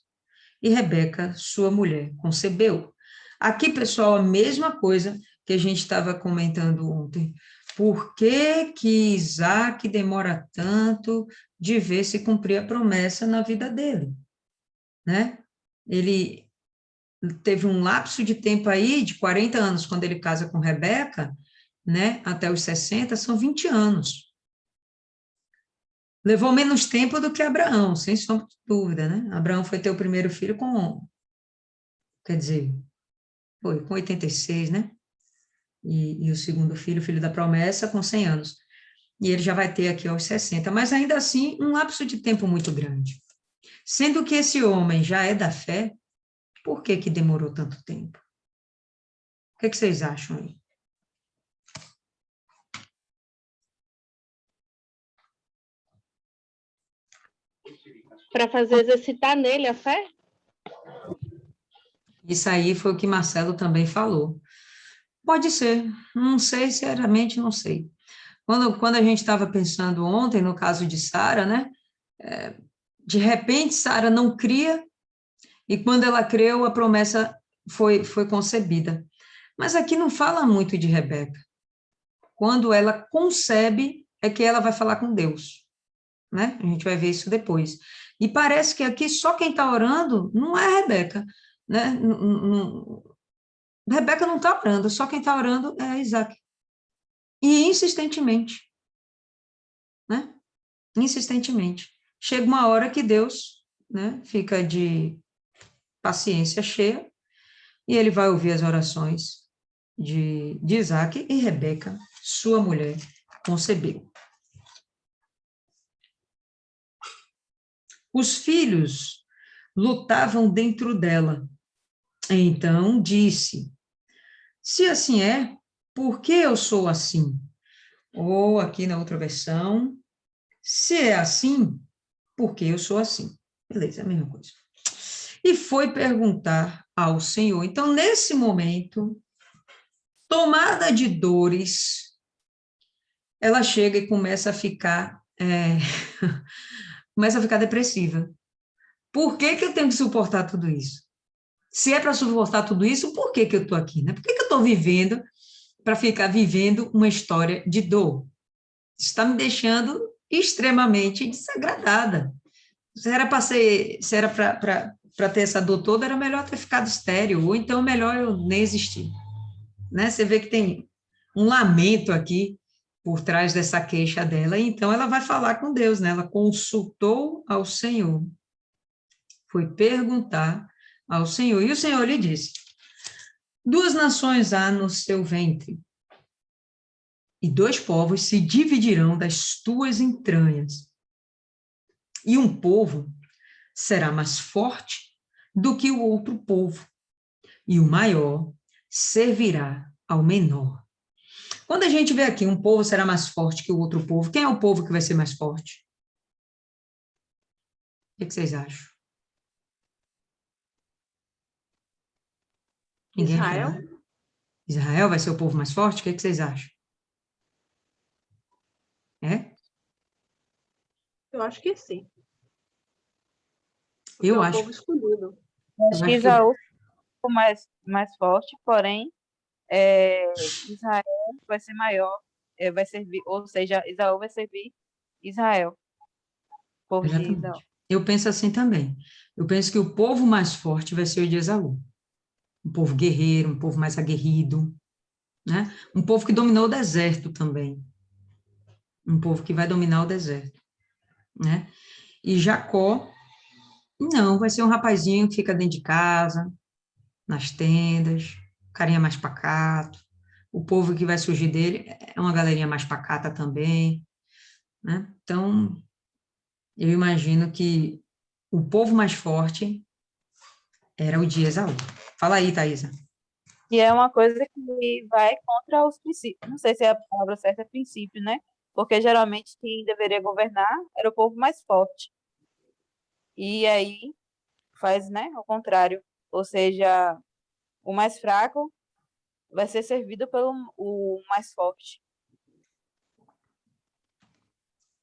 e Rebeca, sua mulher, concebeu. Aqui, pessoal, a mesma coisa que a gente estava comentando ontem. Por que que Isaac demora tanto de ver se cumprir a promessa na vida dele? Né? Ele teve um lapso de tempo aí de 40 anos, quando ele casa com Rebeca, né, até os 60, são 20 anos. Levou menos tempo do que Abraão, sem sombra de dúvida, né? Abraão foi ter o primeiro filho foi com 86, né? E o segundo filho, filho da promessa, com 100 anos. E ele já vai ter aqui aos 60, mas ainda assim, um lapso de tempo muito grande. Sendo que esse homem já é da fé, por que que demorou tanto tempo? O que vocês acham aí? Para fazer exercitar nele a fé? Isso aí foi o que Marcelo também falou. Pode ser, não sei, sinceramente não sei. Quando a gente estava pensando ontem, no caso de Sara, né? De repente, Sara não cria, e quando ela creu, a promessa foi concebida. Mas aqui não fala muito de Rebeca, quando ela concebe, é que ela vai falar com Deus, né? A gente vai ver isso depois. E parece que aqui só quem está orando não é a Rebeca, né? Rebeca não está orando, só quem está orando é Isaac. E insistentemente, né? Insistentemente. Chega uma hora que Deus, né, fica de paciência cheia e ele vai ouvir as orações de Isaac e Rebeca, sua mulher, concebeu. Os filhos lutavam dentro dela. Então disse: se assim é, por que eu sou assim? Ou aqui na outra versão, se é assim, por que eu sou assim? Beleza, é a mesma coisa. E foi perguntar ao Senhor. Então, nesse momento, tomada de dores, ela chega e começa a ficar, começa a ficar depressiva. Por que que eu tenho que suportar tudo isso? Se é para suportar tudo isso, por que que eu estou aqui, né? Por que que eu estou vivendo para ficar vivendo uma história de dor? Isso está me deixando extremamente desagradada. Se era para ter essa dor toda, era melhor ter ficado estéril, ou então melhor eu nem existir, né? Você vê que tem um lamento aqui por trás dessa queixa dela, e então ela vai falar com Deus, né? Ela consultou ao Senhor, foi perguntar ao Senhor, e o Senhor lhe disse: duas nações há no seu ventre, e dois povos se dividirão das tuas entranhas, e um povo será mais forte do que o outro povo, e o maior servirá ao menor. Quando a gente vê aqui um povo será mais forte que o outro povo, quem é o povo que vai ser mais forte? O que vocês acham? Ninguém Israel? fala. Israel vai ser o povo mais forte? O que vocês acham? É? Eu acho que sim. Porque é Eu o acho. povo escolhido. Eu Acho que acho que Isaú ficou mais forte, porém, Israel vai ser maior, vai servir, ou seja, Isaú vai servir Israel, o povo de Isaú. exatamente. Eu penso assim também. Eu penso que o povo mais forte vai ser o de Esaú. Um povo guerreiro, um povo mais aguerrido, né? Um povo que dominou o deserto também. Um povo que vai dominar o deserto, né? E Jacó, não, vai ser um rapazinho que fica dentro de casa, nas tendas, carinha mais pacato. O povo que vai surgir dele é uma galerinha mais pacata também, né? Então, eu imagino que o povo mais forte era o de Esaú. Fala aí, Thaisa. E é uma coisa que vai contra os princípios. Não sei se a palavra certa é princípio, né? Porque geralmente quem deveria governar era o povo mais forte. E aí faz, né, o contrário. Ou seja, o mais fraco vai ser servido pelo o mais forte.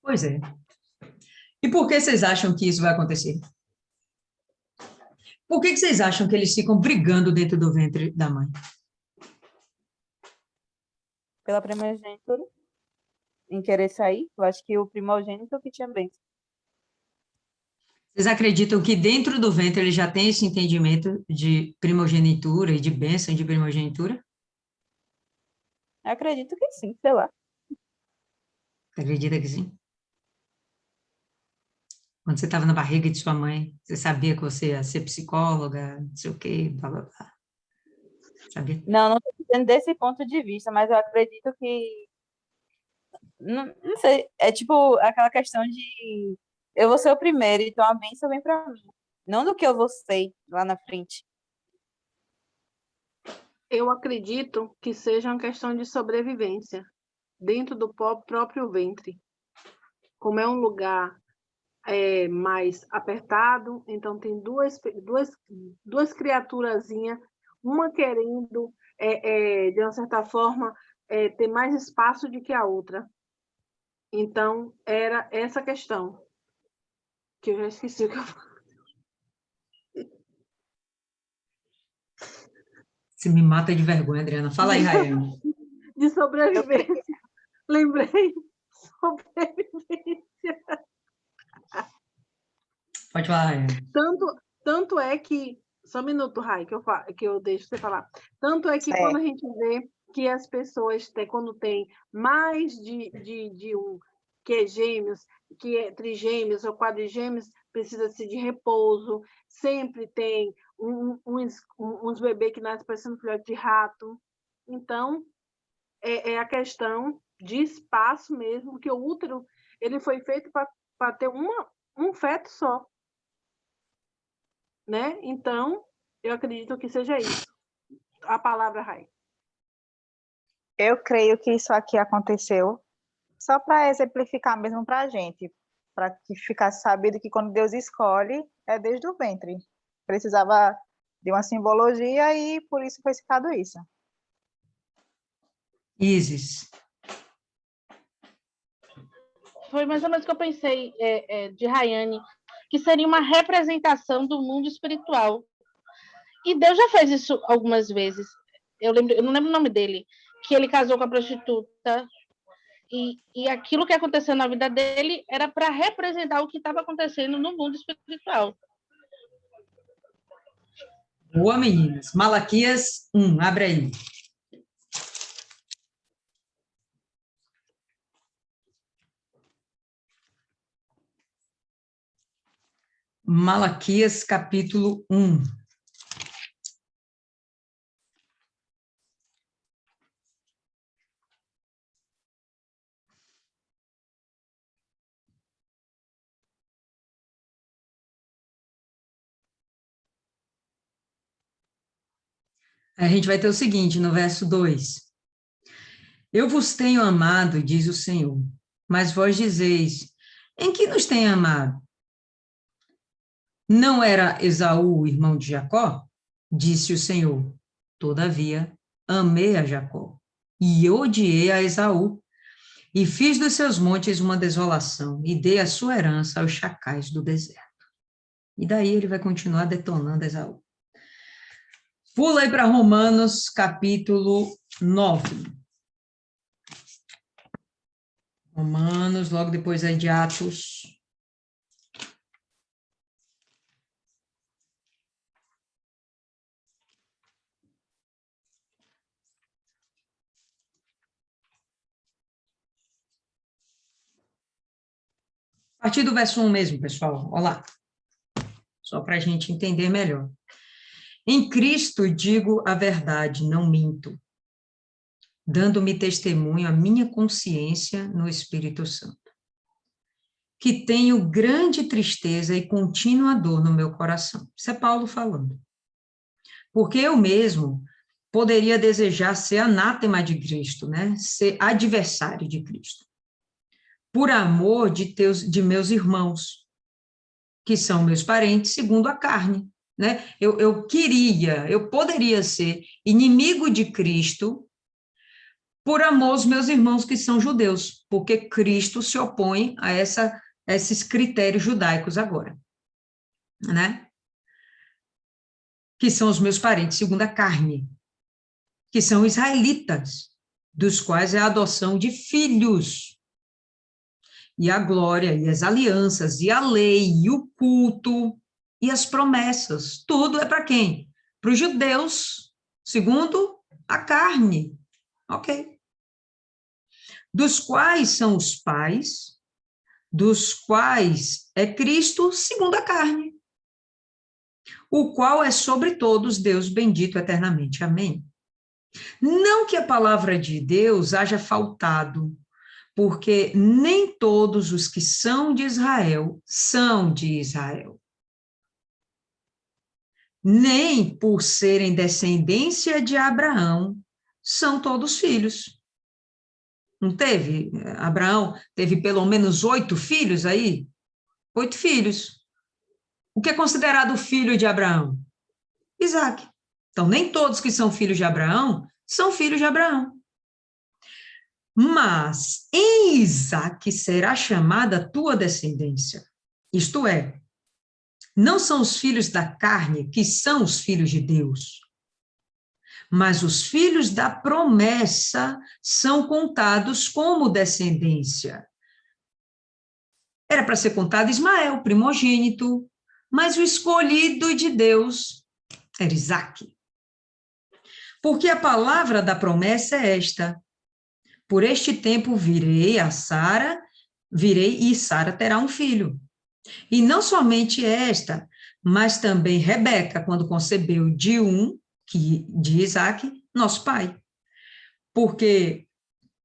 Pois é. E por que vocês acham que isso vai acontecer? Por que vocês acham que eles ficam brigando dentro do ventre da mãe? Pela primogenitura, em querer sair, eu acho que o primogênito que tinha bênção. Vocês acreditam que dentro do ventre ele já tem esse entendimento de primogenitura e de bênção de primogenitura? Eu acredito que sim, sei lá. Você acredita que sim? Quando você estava na barriga de sua mãe, você sabia que você ia ser psicóloga, não sei o quê, blá, blá, blá. Sabia? Não estou dizendo desse ponto de vista, mas eu acredito que. Não sei, é tipo aquela questão de eu vou ser o primeiro, então a bênção vem para mim. Não do que eu vou ser lá na frente. Eu acredito que seja uma questão de sobrevivência dentro do próprio ventre. Como é um lugar mais apertado, então tem duas criaturazinhas, uma querendo, de uma certa forma, ter mais espaço do que a outra. Então, era essa questão, que eu já esqueci o que eu falei. Você me mata de vergonha, Adriana. Fala aí, Rael. De sobrevivência. lembrei sobrevivência. Pode falar, Rai. Tanto é que, só um minuto, Rai, que eu deixo você falar. Tanto é que Certo. quando a gente vê que as pessoas, quando tem mais de um, que é gêmeos, que é trigêmeos ou quadrigêmeos, precisa-se de repouso, sempre tem uns bebês que nascem parecendo filhote de rato. Então, é a questão de espaço mesmo, que o útero ele foi feito para ter um feto só, né? Então, eu acredito que seja isso. A palavra, Rai. Eu creio que isso aqui aconteceu só para exemplificar mesmo para a gente, para que ficasse sabido que quando Deus escolhe, é desde o ventre. Precisava de uma simbologia e por isso foi citado isso. Isis. Foi mais ou menos o que eu pensei de Rayane, que seria uma representação do mundo espiritual. E Deus já fez isso algumas vezes. Eu não lembro o nome dele, que ele casou com a prostituta, e aquilo que aconteceu na vida dele era para representar o que estava acontecendo no mundo espiritual. Boa, meninas. Malaquias 1, abre aí. Malaquias, capítulo 1. A gente vai ter o seguinte, no verso 2. Eu vos tenho amado, diz o Senhor, mas vós dizeis, em que nos tem amado? Não era Esaú o irmão de Jacó? Disse o Senhor. Todavia, amei a Jacó e odiei a Esaú, e fiz dos seus montes uma desolação, e dei a sua herança aos chacais do deserto. E daí ele vai continuar detonando Esaú. Pula aí para Romanos, capítulo 9. Romanos, logo depois aí de Atos. A partir do verso 1 mesmo, pessoal, olha lá. Só para a gente entender melhor. Em Cristo digo a verdade, não minto, dando-me testemunho a minha consciência no Espírito Santo, que tenho grande tristeza e contínua dor no meu coração. Isso é Paulo falando. Porque eu mesmo poderia desejar ser anátema de Cristo, né? Ser adversário de Cristo, por amor de meus irmãos, que são meus parentes segundo a carne, né? Eu poderia ser inimigo de Cristo por amor aos meus irmãos que são judeus, porque Cristo se opõe a esses critérios judaicos agora, né? Que são os meus parentes segundo a carne, que são israelitas, dos quais é a adoção de filhos, e a glória, e as alianças, e a lei, e o culto, e as promessas, tudo é para quem? Para os judeus, segundo a carne, ok? Dos quais são os pais, dos quais é Cristo, segundo a carne, o qual é sobre todos Deus bendito eternamente, amém? Não que a palavra de Deus haja faltado, porque nem todos os que são de Israel são de Israel. Nem por serem descendência de Abraão, são todos filhos. Não teve? Abraão teve pelo menos 8 filhos aí? 8 filhos. O que é considerado filho de Abraão? Isaac. Então, nem todos que são filhos de Abraão são filhos de Abraão. Mas em Isaac será chamada a tua descendência. Isto é, não são os filhos da carne que são os filhos de Deus, mas os filhos da promessa são contados como descendência. Era para ser contado Ismael, primogênito, mas o escolhido de Deus era Isaque. Porque a palavra da promessa é esta: por este tempo virei e Sara terá um filho. E não somente esta, mas também Rebeca, quando concebeu de Isaque, nosso pai. Porque,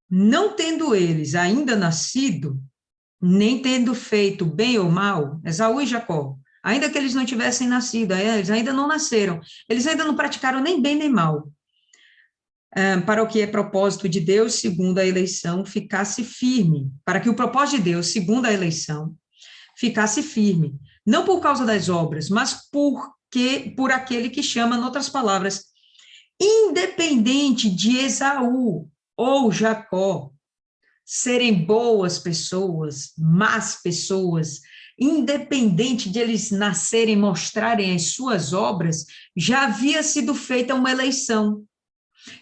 não tendo eles ainda nascido, nem tendo feito bem ou mal, Esaú e Jacó, ainda que eles não tivessem nascido, eles ainda não nasceram, eles ainda não praticaram nem bem nem mal, para o que é propósito de Deus, segundo a eleição, ficasse firme, para que o propósito de Deus, segundo a eleição, ficasse firme, não por causa das obras, mas por aquele que chama, em outras palavras, independente de Esaú ou Jacó serem boas pessoas, más pessoas, independente de eles nascerem, mostrarem as suas obras, já havia sido feita uma eleição,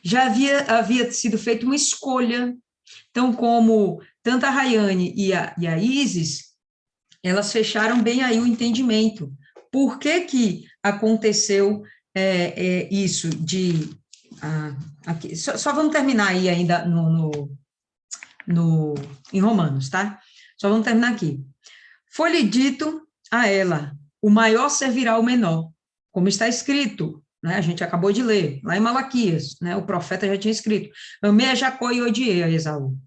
já havia sido feita uma escolha. Então, como tanto a Rayane e a Isis, elas fecharam bem aí o entendimento. Por que que aconteceu isso de... aqui, só vamos terminar aí ainda em Romanos, tá? Só vamos terminar aqui. Foi-lhe dito a ela: o maior servirá ao menor, como está escrito, né? A gente acabou de ler, lá em Malaquias, né? O profeta já tinha escrito: amei a Jacó e odiei a Esaú.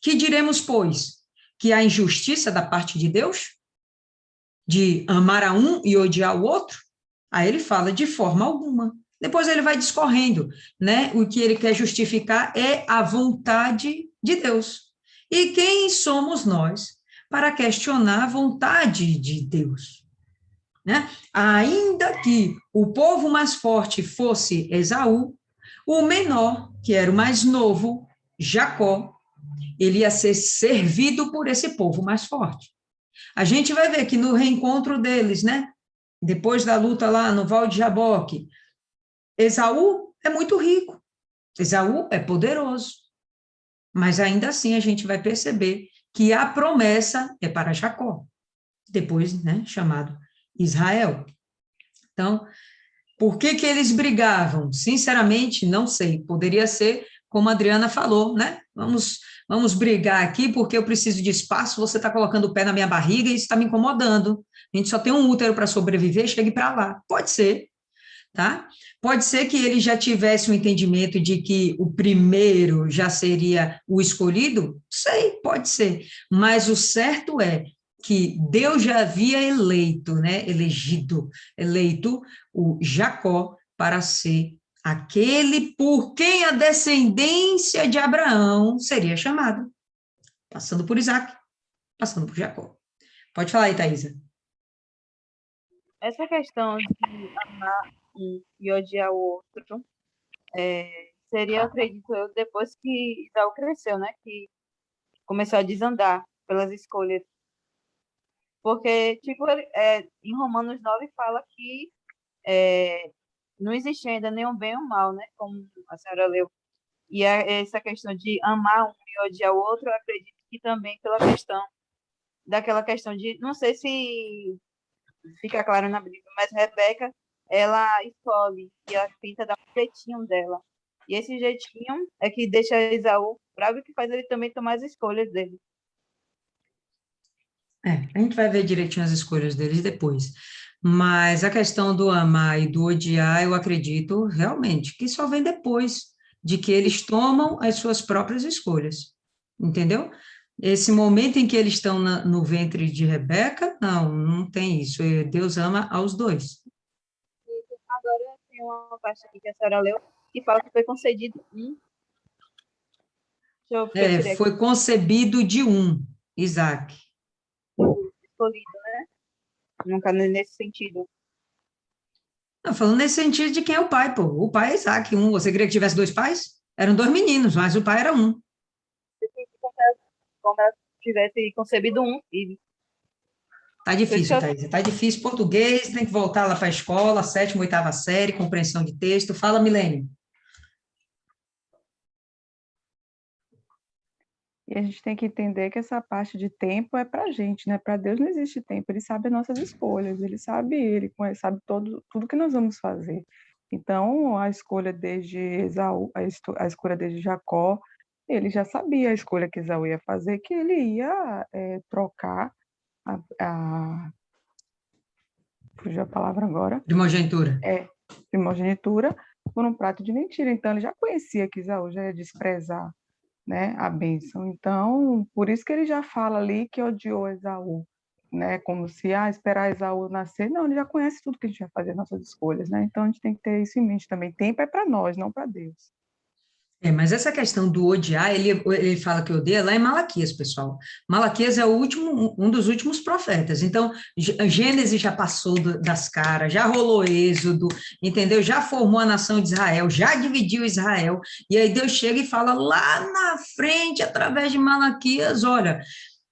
Que diremos, pois? Que há injustiça da parte de Deus? De amar a um e odiar o outro? Aí ele fala: de forma alguma. Depois ele vai discorrendo, né? O que ele quer justificar é a vontade de Deus. E quem somos nós para questionar a vontade de Deus, né? Ainda que o povo mais forte fosse Esaú, o menor, que era o mais novo, Jacó, ele ia ser servido por esse povo mais forte. A gente vai ver que no reencontro deles, né? Depois da luta lá no Val de Jaboque, Esaú é muito rico, Esaú é poderoso, mas ainda assim a gente vai perceber que a promessa é para Jacó, depois, né, chamado Israel. Então, por que que eles brigavam? Sinceramente, não sei, poderia ser como a Adriana falou, né? Vamos brigar aqui porque eu preciso de espaço, você está colocando o pé na minha barriga e isso está me incomodando. A gente só tem um útero para sobreviver, chegue para lá. Pode ser, tá? Pode ser que ele já tivesse um entendimento de que o primeiro já seria o escolhido? Sei, pode ser. Mas o certo é que Deus já havia eleito o Jacó para ser aquele por quem a descendência de Abraão seria chamada, passando por Isaac, passando por Jacó. Pode falar aí, Thaisa. Essa questão de amar um e odiar o outro seria, acredito eu, depois que Isaú cresceu, né? Que começou a desandar pelas escolhas. Porque, tipo, em Romanos 9 fala que não existe ainda nenhum bem ou mal, né? Como a senhora leu. E essa questão de amar um e odiar o outro, eu acredito que também daquela questão de, não sei se fica claro na Bíblia, mas Rebeca, ela escolhe e ela tenta dar um jeitinho dela. E esse jeitinho é que deixa Esaú bravo e que faz ele também tomar as escolhas dele. A gente vai ver direitinho as escolhas deles depois. Mas a questão do amar e do odiar, eu acredito realmente que só vem depois de que eles tomam as suas próprias escolhas. Entendeu? Esse momento em que eles estão no ventre de Rebeca, não tem isso. Deus ama aos dois. Agora tem uma parte aqui que a senhora leu que fala que foi concedido foi concebido de Isaac. Escolhido, né? Nunca nesse sentido. Não, falando nesse sentido de quem é o pai, pô. O pai é Isaac, Você queria que tivesse dois pais? Eram dois meninos, mas o pai era um. Como ela tivesse concebido um filho. Tá difícil, Thaís. Tá difícil. Português, tem que voltar lá para a escola, 7ª, 8ª série, compreensão de texto. Fala, Milênio. E a gente tem que entender que essa parte de tempo é para a gente, né? Para Deus não existe tempo, Ele sabe as nossas escolhas, Ele sabe tudo que nós vamos fazer. Então, a escolha desde Esaú, a escolha desde Jacó, ele já sabia a escolha que Esaú ia fazer, que ele ia trocar a fugiu a palavra agora, Primogenitura. Primogenitura, por um prato de mentira. Então, ele já conhecia que Esaú já ia desprezar, né, a bênção. Então, por isso que ele já fala ali que odiou Esaú, né, como se, esperar Esaú nascer. Não, ele já conhece tudo que a gente vai fazer, nossas escolhas, né? Então, a gente tem que ter isso em mente também. Tempo é para nós, não para Deus. Mas essa questão do odiar, ele fala que odeia lá em Malaquias, pessoal. Malaquias é um dos últimos profetas. Então, Gênesis já passou das caras, já rolou Êxodo, entendeu? Já formou a nação de Israel, já dividiu Israel. E aí Deus chega e fala lá na frente, através de Malaquias, olha,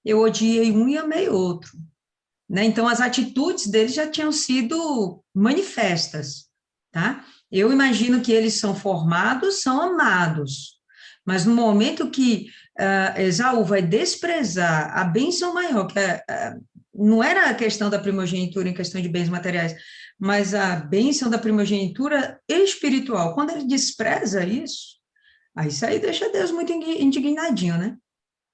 eu odiei um e amei outro. Né? Então, as atitudes deles já tinham sido manifestas, tá? Eu imagino que eles são formados, são amados, mas no momento que Esaú vai desprezar a bênção maior, que não era a questão da primogenitura em questão de bens materiais, mas a bênção da primogenitura espiritual, quando ele despreza isso, aí isso aí deixa Deus muito indignadinho, né?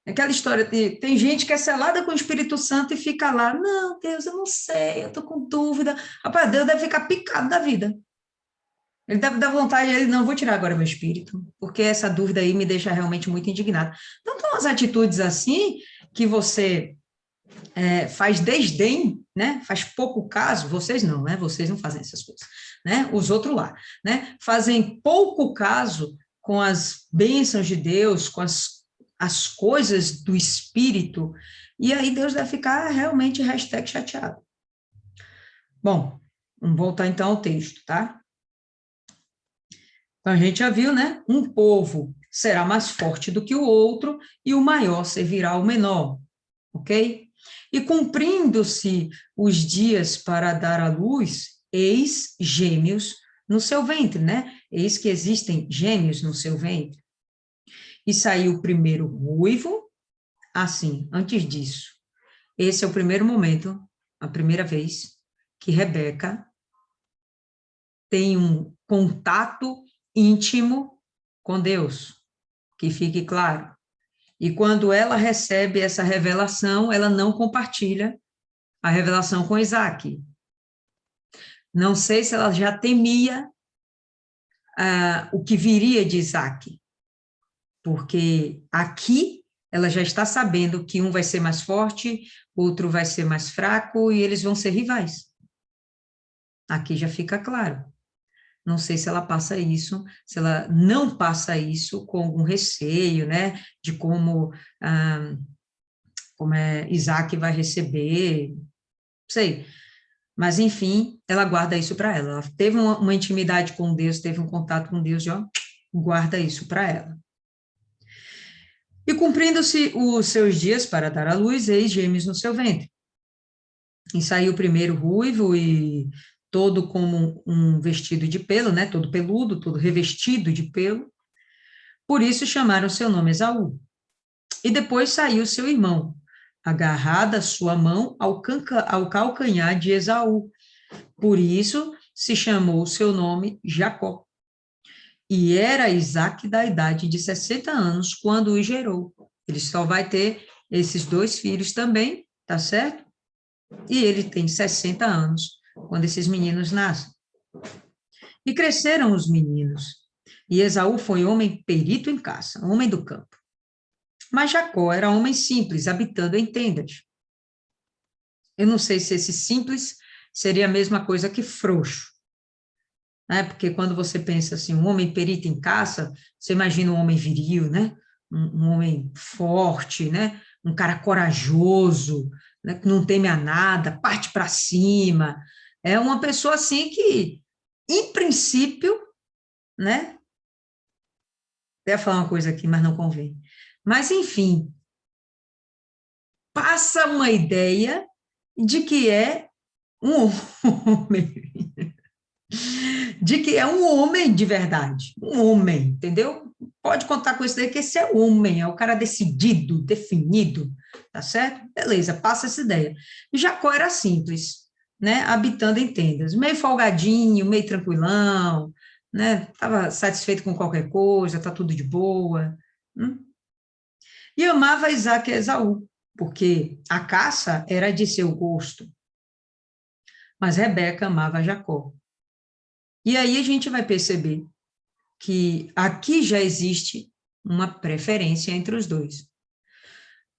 Aquela história tem gente que é selada com o Espírito Santo e fica lá, não, Deus, eu não sei, eu estou com dúvida. Rapaz, Deus deve ficar picado da vida. Ele deve dar vontade, ele não, vou tirar agora meu espírito, porque essa dúvida aí me deixa realmente muito indignado. Então, tem umas atitudes assim, que você faz desdém, né? Faz pouco caso, vocês não, né? Vocês não fazem essas coisas, né? Os outros lá, né? Fazem pouco caso com as bênçãos de Deus, com as coisas do Espírito, e aí Deus vai ficar realmente #chateado. Bom, vamos voltar então ao texto, tá? Então, a gente já viu, né? Um povo será mais forte do que o outro, e o maior servirá ao menor, ok? E cumprindo-se os dias para dar à luz, eis gêmeos no seu ventre, né? Eis que existem gêmeos no seu ventre. E saiu o primeiro ruivo, assim, antes disso. Esse é o primeiro momento, a primeira vez, que Rebeca tem um contato íntimo com Deus, que fique claro. E quando ela recebe essa revelação, ela não compartilha a revelação com Isaac. Não sei se ela já temia o que viria de Isaac, porque aqui ela já está sabendo que um vai ser mais forte, outro vai ser mais fraco, e eles vão ser rivais. Aqui já fica claro. Não sei se ela passa isso, se ela não passa isso com algum receio, né, de como Isaac vai receber, não sei. Mas, enfim, ela guarda isso para ela. Ela teve uma intimidade com Deus, teve um contato com Deus, guarda isso para ela. E cumprindo-se os seus dias para dar à luz, eis gêmeos no seu ventre. E saiu o primeiro ruivo e todo como um vestido de pelo, né, todo peludo, todo revestido de pelo. Por isso chamaram seu nome Esaú. E depois saiu seu irmão, agarrada sua mão ao calcanhar de Esaú. Por isso se chamou seu nome Jacó. E era Isaque da idade de 60 anos quando o gerou. Ele só vai ter esses 2 filhos também, tá certo? E ele tem 60 anos quando esses meninos nascem. E cresceram os meninos, e Esaú foi homem perito em caça, homem do campo. Mas Jacó era homem simples, habitando em tendas. Eu não sei se esse simples seria a mesma coisa que frouxo, né? Porque quando você pensa assim, um homem perito em caça, você imagina um homem viril, né? Um homem forte, né? Um cara corajoso, né? Que não teme a nada, parte para cima. É uma pessoa assim que, em princípio, né? Até falar uma coisa aqui, mas não convém. Mas, enfim, passa uma ideia de que é um homem, de que é um homem de verdade, um homem, entendeu? pode contar com isso daí, que esse é o homem, é o cara decidido, definido, tá certo? Beleza, passa essa ideia. Jacó era simples, né? Habitando em tendas, meio folgadinho, meio tranquilão, né? Estava satisfeito com qualquer coisa, tá tudo de boa. E amava Isaac e Esaú, porque a caça era de seu gosto. Mas Rebeca amava Jacó. E aí a gente vai perceber que aqui já existe uma preferência entre os dois.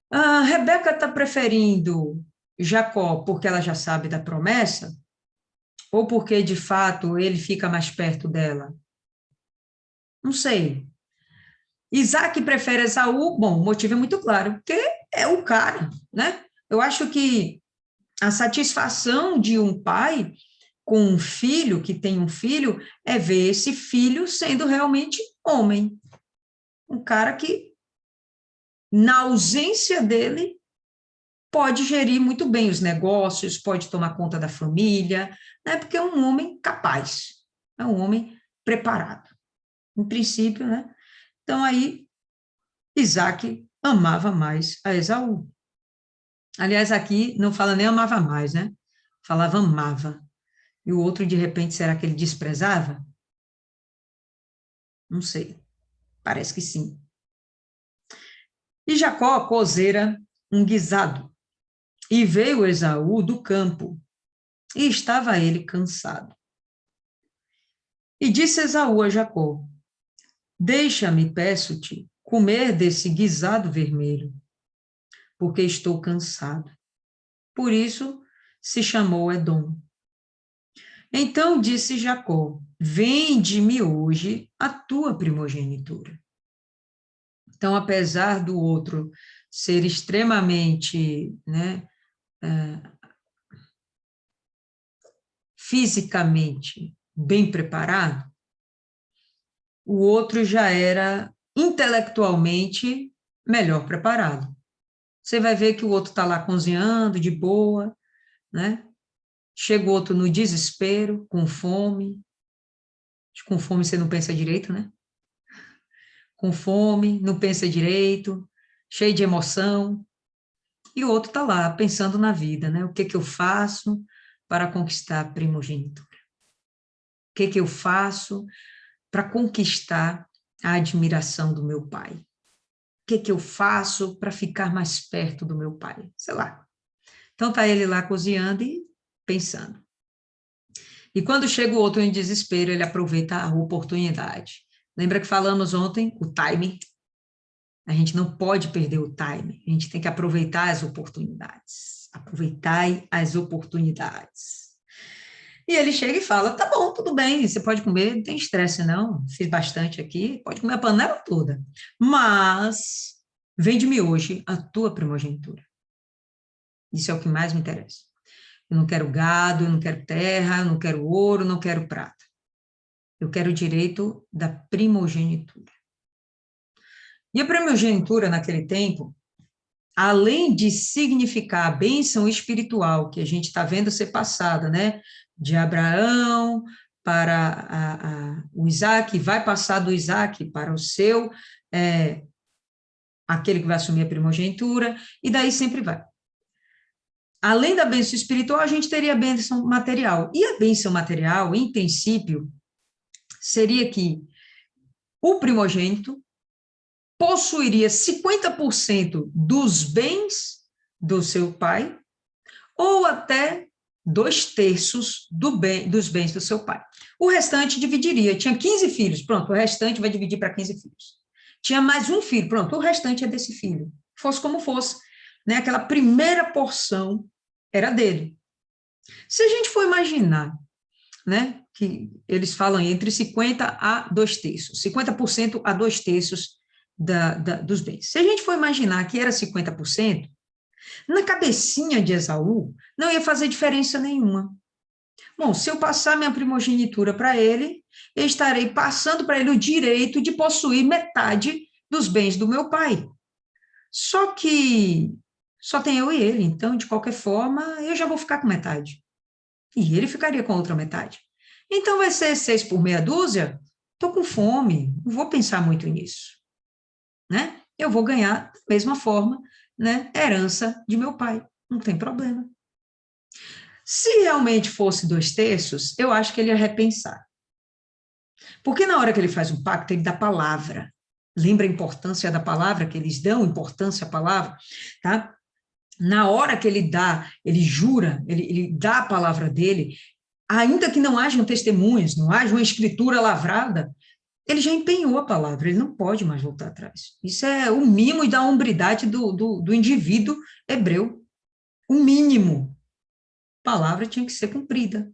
A Rebeca está preferindo Jacó porque ela já sabe da promessa, ou porque, de fato, ele fica mais perto dela? Não sei. Isaac prefere Esaú, bom, o motivo é muito claro, porque é o cara, né? Eu acho que a satisfação de um pai com um filho, que tem um filho, é ver esse filho sendo realmente homem. Um cara que, na ausência dele, pode gerir muito bem os negócios, pode tomar conta da família, né? Porque é um homem capaz, é um homem preparado. Em princípio, né? Então, aí, Isaac amava mais a Esaú. Aliás, aqui não fala nem amava mais, né? Falava amava. E o outro, de repente, será que ele desprezava? Não sei. Parece que sim. E Jacó cozera um guisado. E veio Esaú do campo. E estava ele cansado. E disse Esaú a Jacó: deixa-me, peço-te, comer desse guisado vermelho, porque estou cansado. Por isso se chamou Edom. Então disse Jacó: vende-me hoje a tua primogenitura. Então, apesar do outro ser extremamente, né, fisicamente bem preparado, o outro já era intelectualmente melhor preparado. Você vai ver que o outro está lá cozinhando de boa, né? Chega o outro no desespero, com fome. Com fome você não pensa direito, né? Com fome, não pensa direito, cheio de emoção. E o outro está lá, pensando na vida, né? O que eu faço para conquistar a primogenitura? O que eu faço para conquistar a admiração do meu pai? O que eu faço para ficar mais perto do meu pai? Sei lá. Então está ele lá cozinhando e pensando. E quando chega o outro em desespero, ele aproveita a oportunidade. Lembra que falamos ontem o timing? A gente não pode perder o timing. A gente tem que aproveitar as oportunidades. Aproveitai as oportunidades. E ele chega e fala: tá bom, tudo bem, você pode comer, não tem estresse não, fiz bastante aqui, pode comer a panela toda, mas vende-me hoje a tua primogenitura. Isso é o que mais me interessa. Eu não quero gado, eu não quero terra, eu não quero ouro, não quero prata. Eu quero o direito da primogenitura. E a primogenitura, naquele tempo, além de significar a bênção espiritual que a gente está vendo ser passada, né? De Abraão para o Isaac, vai passar do Isaac para o seu, aquele que vai assumir a primogenitura, e daí sempre vai. Além da bênção espiritual, a gente teria a bênção material. E a bênção material, em princípio, seria que o primogênito possuiria 50% dos bens do seu pai, ou até 2/3 dos bens do seu pai. O restante dividiria. Tinha 15 filhos, pronto, o restante vai dividir para 15 filhos. Tinha mais um filho, pronto, o restante é desse filho. Fosse como fosse, né? Aquela primeira porção era dele. Se a gente for imaginar, né, que eles falam entre 50% a 2/3, 50% a 2/3 dos bens. Se a gente for imaginar que era 50%, na cabecinha de Esaú, não ia fazer diferença nenhuma. Bom, se eu passar minha primogenitura para ele, eu estarei passando para ele o direito de possuir metade dos bens do meu pai. Só que só tem eu e ele, então, de qualquer forma, eu já vou ficar com metade. E ele ficaria com a outra metade. Então, vai ser 6 por meia dúzia? Estou com fome, não vou pensar muito nisso. né? Eu vou ganhar da mesma forma, né? Herança de meu pai, não tem problema. Se realmente fosse 2/3, eu acho que ele ia repensar. Porque na hora que ele faz um pacto, ele dá palavra. Lembra a importância da palavra, que eles dão importância à palavra, tá? Na hora que ele dá, ele jura, ele dá a palavra dele, ainda que não hajam testemunhas, não haja uma escritura lavrada, ele já empenhou a palavra, ele não pode mais voltar atrás. Isso é o mínimo da hombridade do indivíduo hebreu. O mínimo. A palavra tinha que ser cumprida.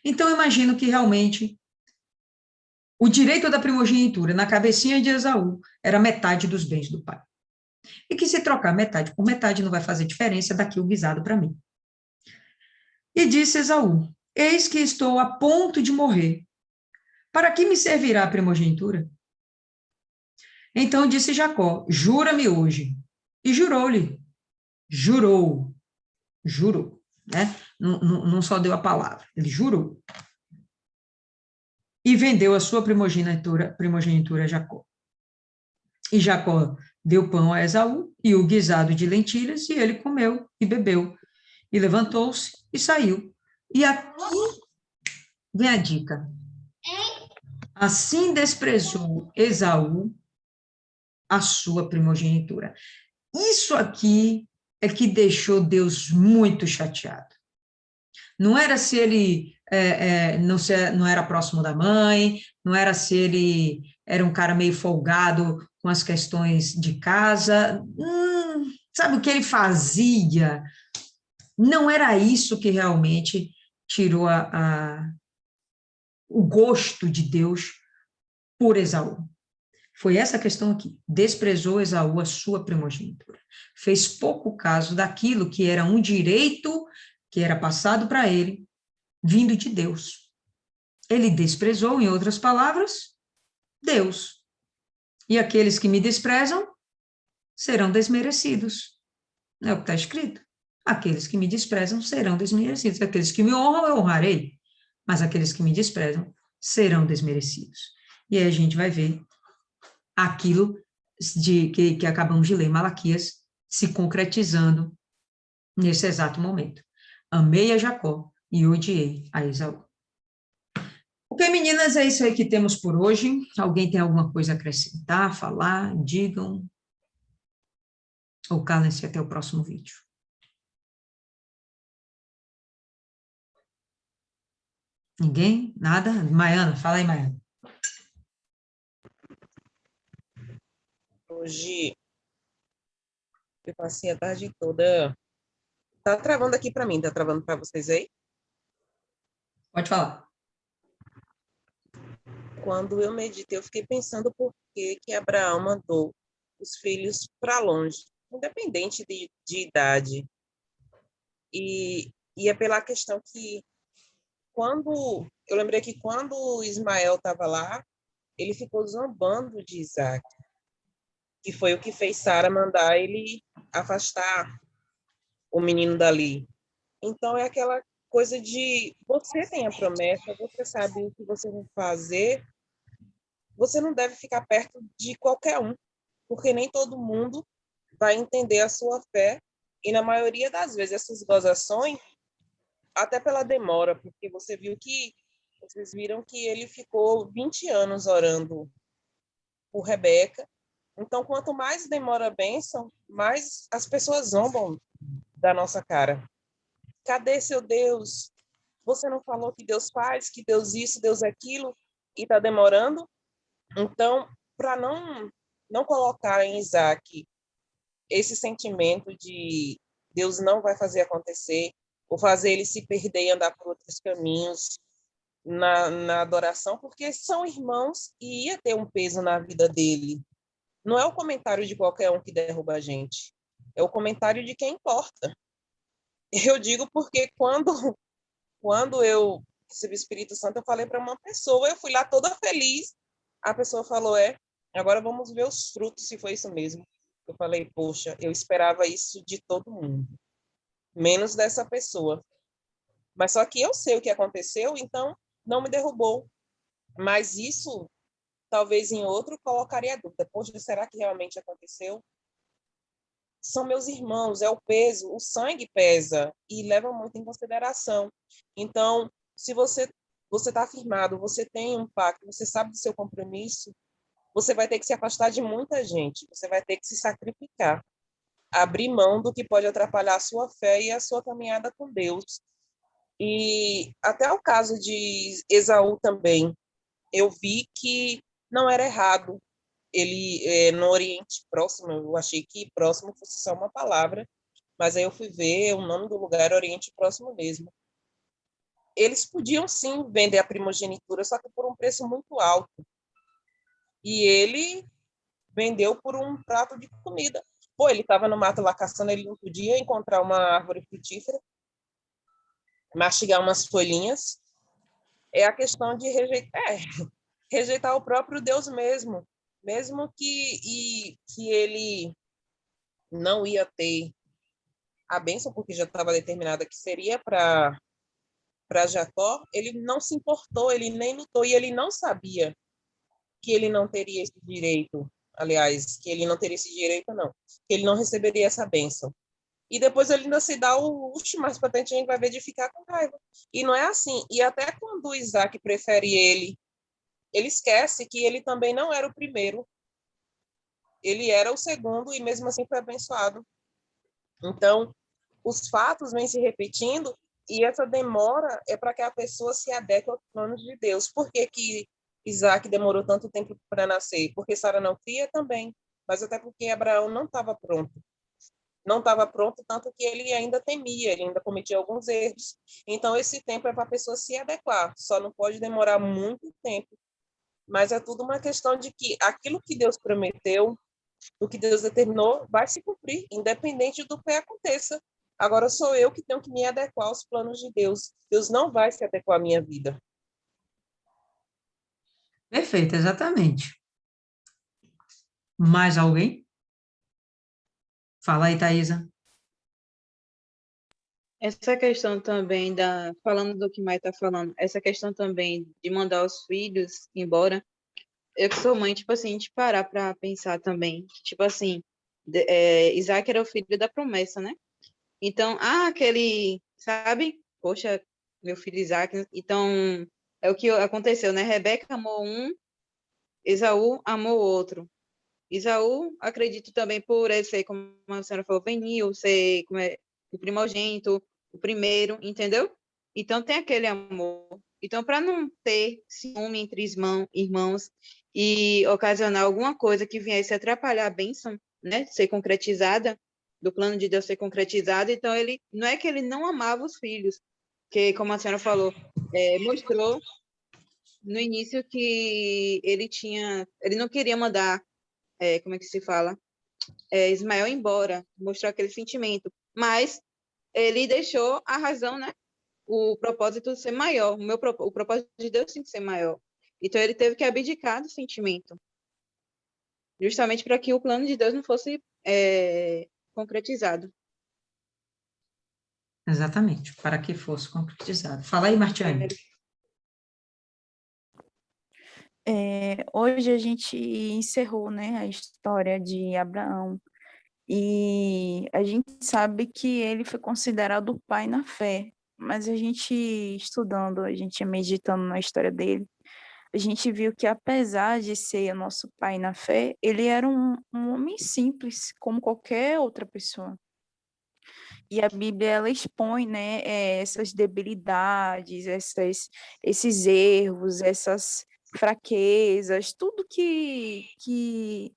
Então, eu imagino que realmente o direito da primogenitura na cabecinha de Esaú era metade dos bens do pai. E que se trocar metade por metade não vai fazer diferença daqui o guisado para mim. E disse Esaú: eis que estou a ponto de morrer. Para que me servirá a primogenitura? Então disse Jacó: jura-me hoje. E jurou-lhe. Jurou, né? Não só deu a palavra, ele jurou. E vendeu a sua primogenitura a Jacó. E Jacó deu pão a Esaú e o guisado de lentilhas, e ele comeu e bebeu. E levantou-se e saiu. E aqui vem a dica. Assim desprezou Esaú a sua primogenitura. Isso aqui é que deixou Deus muito chateado. Não era se ele não era próximo da mãe, não era se ele era um cara meio folgado com as questões de casa. Sabe o que ele fazia? Não era isso que realmente tirou o gosto de Deus por Esaú. Foi essa questão aqui. Desprezou Esaú a sua primogenitura. Fez pouco caso daquilo que era um direito que era passado para ele, vindo de Deus. Ele desprezou, em outras palavras, Deus. E aqueles que me desprezam serão desmerecidos. É o que está escrito. Aqueles que me desprezam serão desmerecidos. Aqueles que me honram, eu honrarei. Mas aqueles que me desprezam serão desmerecidos. E aí a gente vai ver aquilo que acabamos de ler, Malaquias, se concretizando nesse exato momento. Amei a Jacó e odiei a Esaú. Ok, meninas, é isso aí que temos por hoje. Alguém tem alguma coisa a acrescentar, falar, digam, ou calem-se até o próximo vídeo. Ninguém? Nada? Maiana, fala aí, Maiana. Hoje eu passei a tarde toda. Tá travando aqui para mim, tá travando para vocês aí? Pode falar. Quando eu meditei, eu fiquei pensando por que Abraão mandou os filhos para longe, independente de idade. E é pela questão que eu lembrei que quando Ismael estava lá, ele ficou zombando de Isaac, que foi o que fez Sara mandar ele afastar o menino dali. Então, é aquela coisa de você tem a promessa, você sabe o que você vai fazer, você não deve ficar perto de qualquer um, porque nem todo mundo vai entender a sua fé, e na maioria das vezes essas gozações, até pela demora, porque vocês viram que ele ficou 20 anos orando por Rebeca. Então, quanto mais demora a bênção, mais as pessoas zombam da nossa cara. Cadê seu Deus? Você não falou que Deus faz, que Deus isso, Deus aquilo, e está demorando? Então, para não colocar em Isaac esse sentimento de Deus não vai fazer acontecer, ou fazer ele se perder e andar por outros caminhos na adoração, porque são irmãos e ia ter um peso na vida dele. Não é o comentário de qualquer um que derruba a gente, é o comentário de quem importa. Eu digo porque quando eu recebi o Espírito Santo, eu falei para uma pessoa, eu fui lá toda feliz, a pessoa falou, agora vamos ver os frutos, se foi isso mesmo. Eu falei, poxa, eu esperava isso de todo mundo, menos dessa pessoa. Mas só que eu sei o que aconteceu, então não me derrubou. Mas isso talvez em outro colocaria a dúvida: poxa, será que realmente aconteceu? São meus irmãos, é o peso, o sangue pesa e leva muito em consideração. Então, se você está afirmado, você tem um pacto, você sabe do seu compromisso, você vai ter que se afastar de muita gente, você vai ter que se sacrificar, abrir mão do que pode atrapalhar a sua fé e a sua caminhada com Deus. E até o caso de Esaú também, eu vi que não era errado. Ele, no Oriente Próximo, eu achei que próximo fosse só uma palavra, mas aí eu fui ver o nome do lugar, Oriente Próximo mesmo. Eles podiam sim vender a primogenitura, só que por um preço muito alto. E ele vendeu por um prato de comida. Pô, ele estava no mato lá caçando, ele não podia encontrar uma árvore frutífera, mastigar umas folhinhas. É a questão de rejeitar o próprio Deus mesmo. Mesmo que ele não ia ter a bênção, porque já estava determinada que seria para Jacó, ele não se importou, ele nem lutou, e ele não sabia que ele não teria esse direito. Aliás, que ele não teria esse direito, não. Que ele não receberia essa bênção. E depois ele ainda se dá o último mais patente, a gente vai ver de ficar com raiva. E não é assim. E até quando o Isaac prefere ele esquece que ele também não era o primeiro. Ele era o segundo e mesmo assim foi abençoado. Então, os fatos vêm se repetindo e essa demora é para que a pessoa se adeque aos planos de Deus. Por que que Isaac demorou tanto tempo para nascer? Porque Sara não cria também, mas até porque Abraão não estava pronto. Não estava pronto, tanto que ele ainda temia, ele ainda cometia alguns erros. Então, esse tempo é para a pessoa se adequar, só não pode demorar muito tempo. Mas é tudo uma questão de que aquilo que Deus prometeu, o que Deus determinou, vai se cumprir, independente do que aconteça. Agora sou eu que tenho que me adequar aos planos de Deus. Deus não vai se adequar à minha vida. Perfeito, exatamente. Mais alguém? Fala aí, Thaisa. Essa questão também falando do que Mai está falando, essa questão também de mandar os filhos embora, eu que sou mãe, tipo assim, a gente parar para pensar também, tipo assim, Isaac era o filho da promessa, né? Então, aquele, sabe? Poxa, meu filho Isaac, então, é o que aconteceu, né? Rebeca amou um, Esaú amou o outro. Esaú, acredito também por ele ser, como a senhora falou, venil, ser como o primogênito, o primeiro, entendeu? Então tem aquele amor. Então, para não ter ciúme entre irmãos e ocasionar alguma coisa que viesse atrapalhar a bênção, né, ser concretizada, do plano de Deus ser concretizado, então ele não é que ele não amava os filhos, que, como a senhora falou, mostrou no início que ele não queria mandar, como é que se fala? Ismael embora, mostrou aquele sentimento, mas ele deixou a razão, né? O propósito ser maior, o propósito de Deus tem que ser maior. Então ele teve que abdicar do sentimento, justamente para que o plano de Deus não fosse concretizado. Exatamente, para que fosse concretizado. Fala aí, Martiane. Hoje a gente encerrou, né, a história de Abraão e a gente sabe que ele foi considerado o pai na fé, mas a gente estudando, a gente meditando na história dele, a gente viu que apesar de ser o nosso pai na fé, ele era um homem simples, como qualquer outra pessoa. E a Bíblia, ela expõe, né, essas debilidades, esses erros, essas fraquezas, tudo que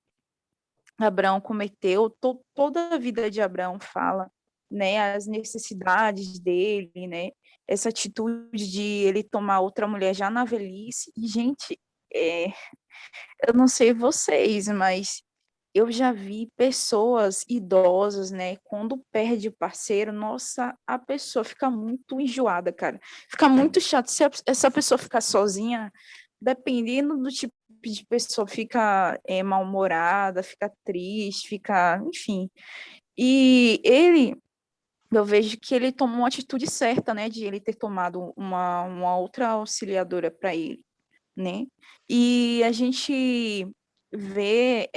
Abraão cometeu, toda a vida de Abraão fala, né, as necessidades dele, né, essa atitude de ele tomar outra mulher já na velhice. E, gente, eu não sei vocês, mas eu já vi pessoas idosas, né, quando perde o parceiro, nossa, a pessoa fica muito enjoada, cara. Fica muito chato. Se essa pessoa ficar sozinha, dependendo do tipo de pessoa, fica mal-humorada, fica triste, fica, enfim. E eu vejo que ele tomou uma atitude certa, né, de ele ter tomado uma outra auxiliadora para ele, né? E a gente vê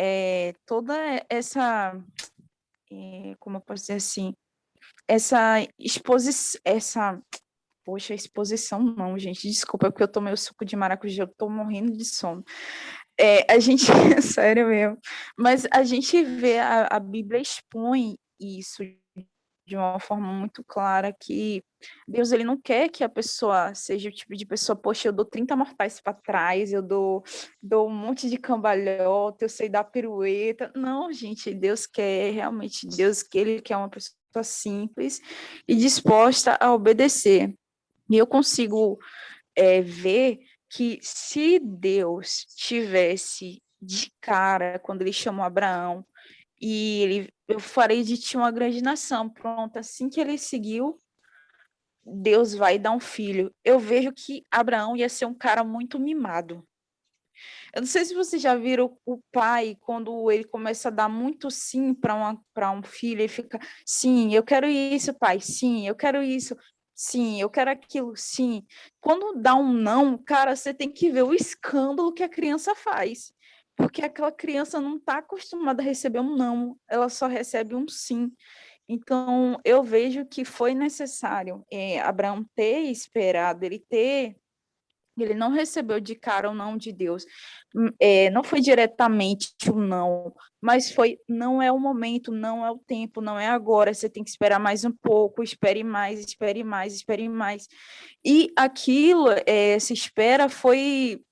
toda essa, como eu posso dizer assim, essa exposição, poxa, exposição não, gente, desculpa, porque eu tomei o suco de maracujá, eu tô morrendo de sono. A gente, sério mesmo, mas a gente vê, a Bíblia expõe isso de uma forma muito clara, que Deus, ele não quer que a pessoa seja o tipo de pessoa, poxa, eu dou 30 mortais para trás, eu dou um monte de cambalhota, eu sei dar pirueta. Não, gente, Deus quer, realmente, Deus, que ele quer uma pessoa simples e disposta a obedecer. E eu consigo ver que se Deus tivesse de cara, quando ele chamou Abraão, eu farei de ti uma grande nação, pronto, assim que ele seguiu, Deus vai dar um filho. Eu vejo que Abraão ia ser um cara muito mimado. Eu não sei se vocês já viram o pai, quando ele começa a dar muito sim para um filho, ele fica, sim, eu quero isso, pai, sim, eu quero isso, sim, eu quero aquilo, sim. Quando dá um não, cara, você tem que ver o escândalo que a criança faz, porque aquela criança não está acostumada a receber um não, ela só recebe um sim. Então, eu vejo que foi necessário Abraão ter esperado, ele não recebeu de cara o não de Deus. Não foi diretamente o não, mas foi, não é o momento, não é o tempo, não é agora, você tem que esperar mais um pouco, espere mais, espere mais, espere mais. E aquilo, essa espera foi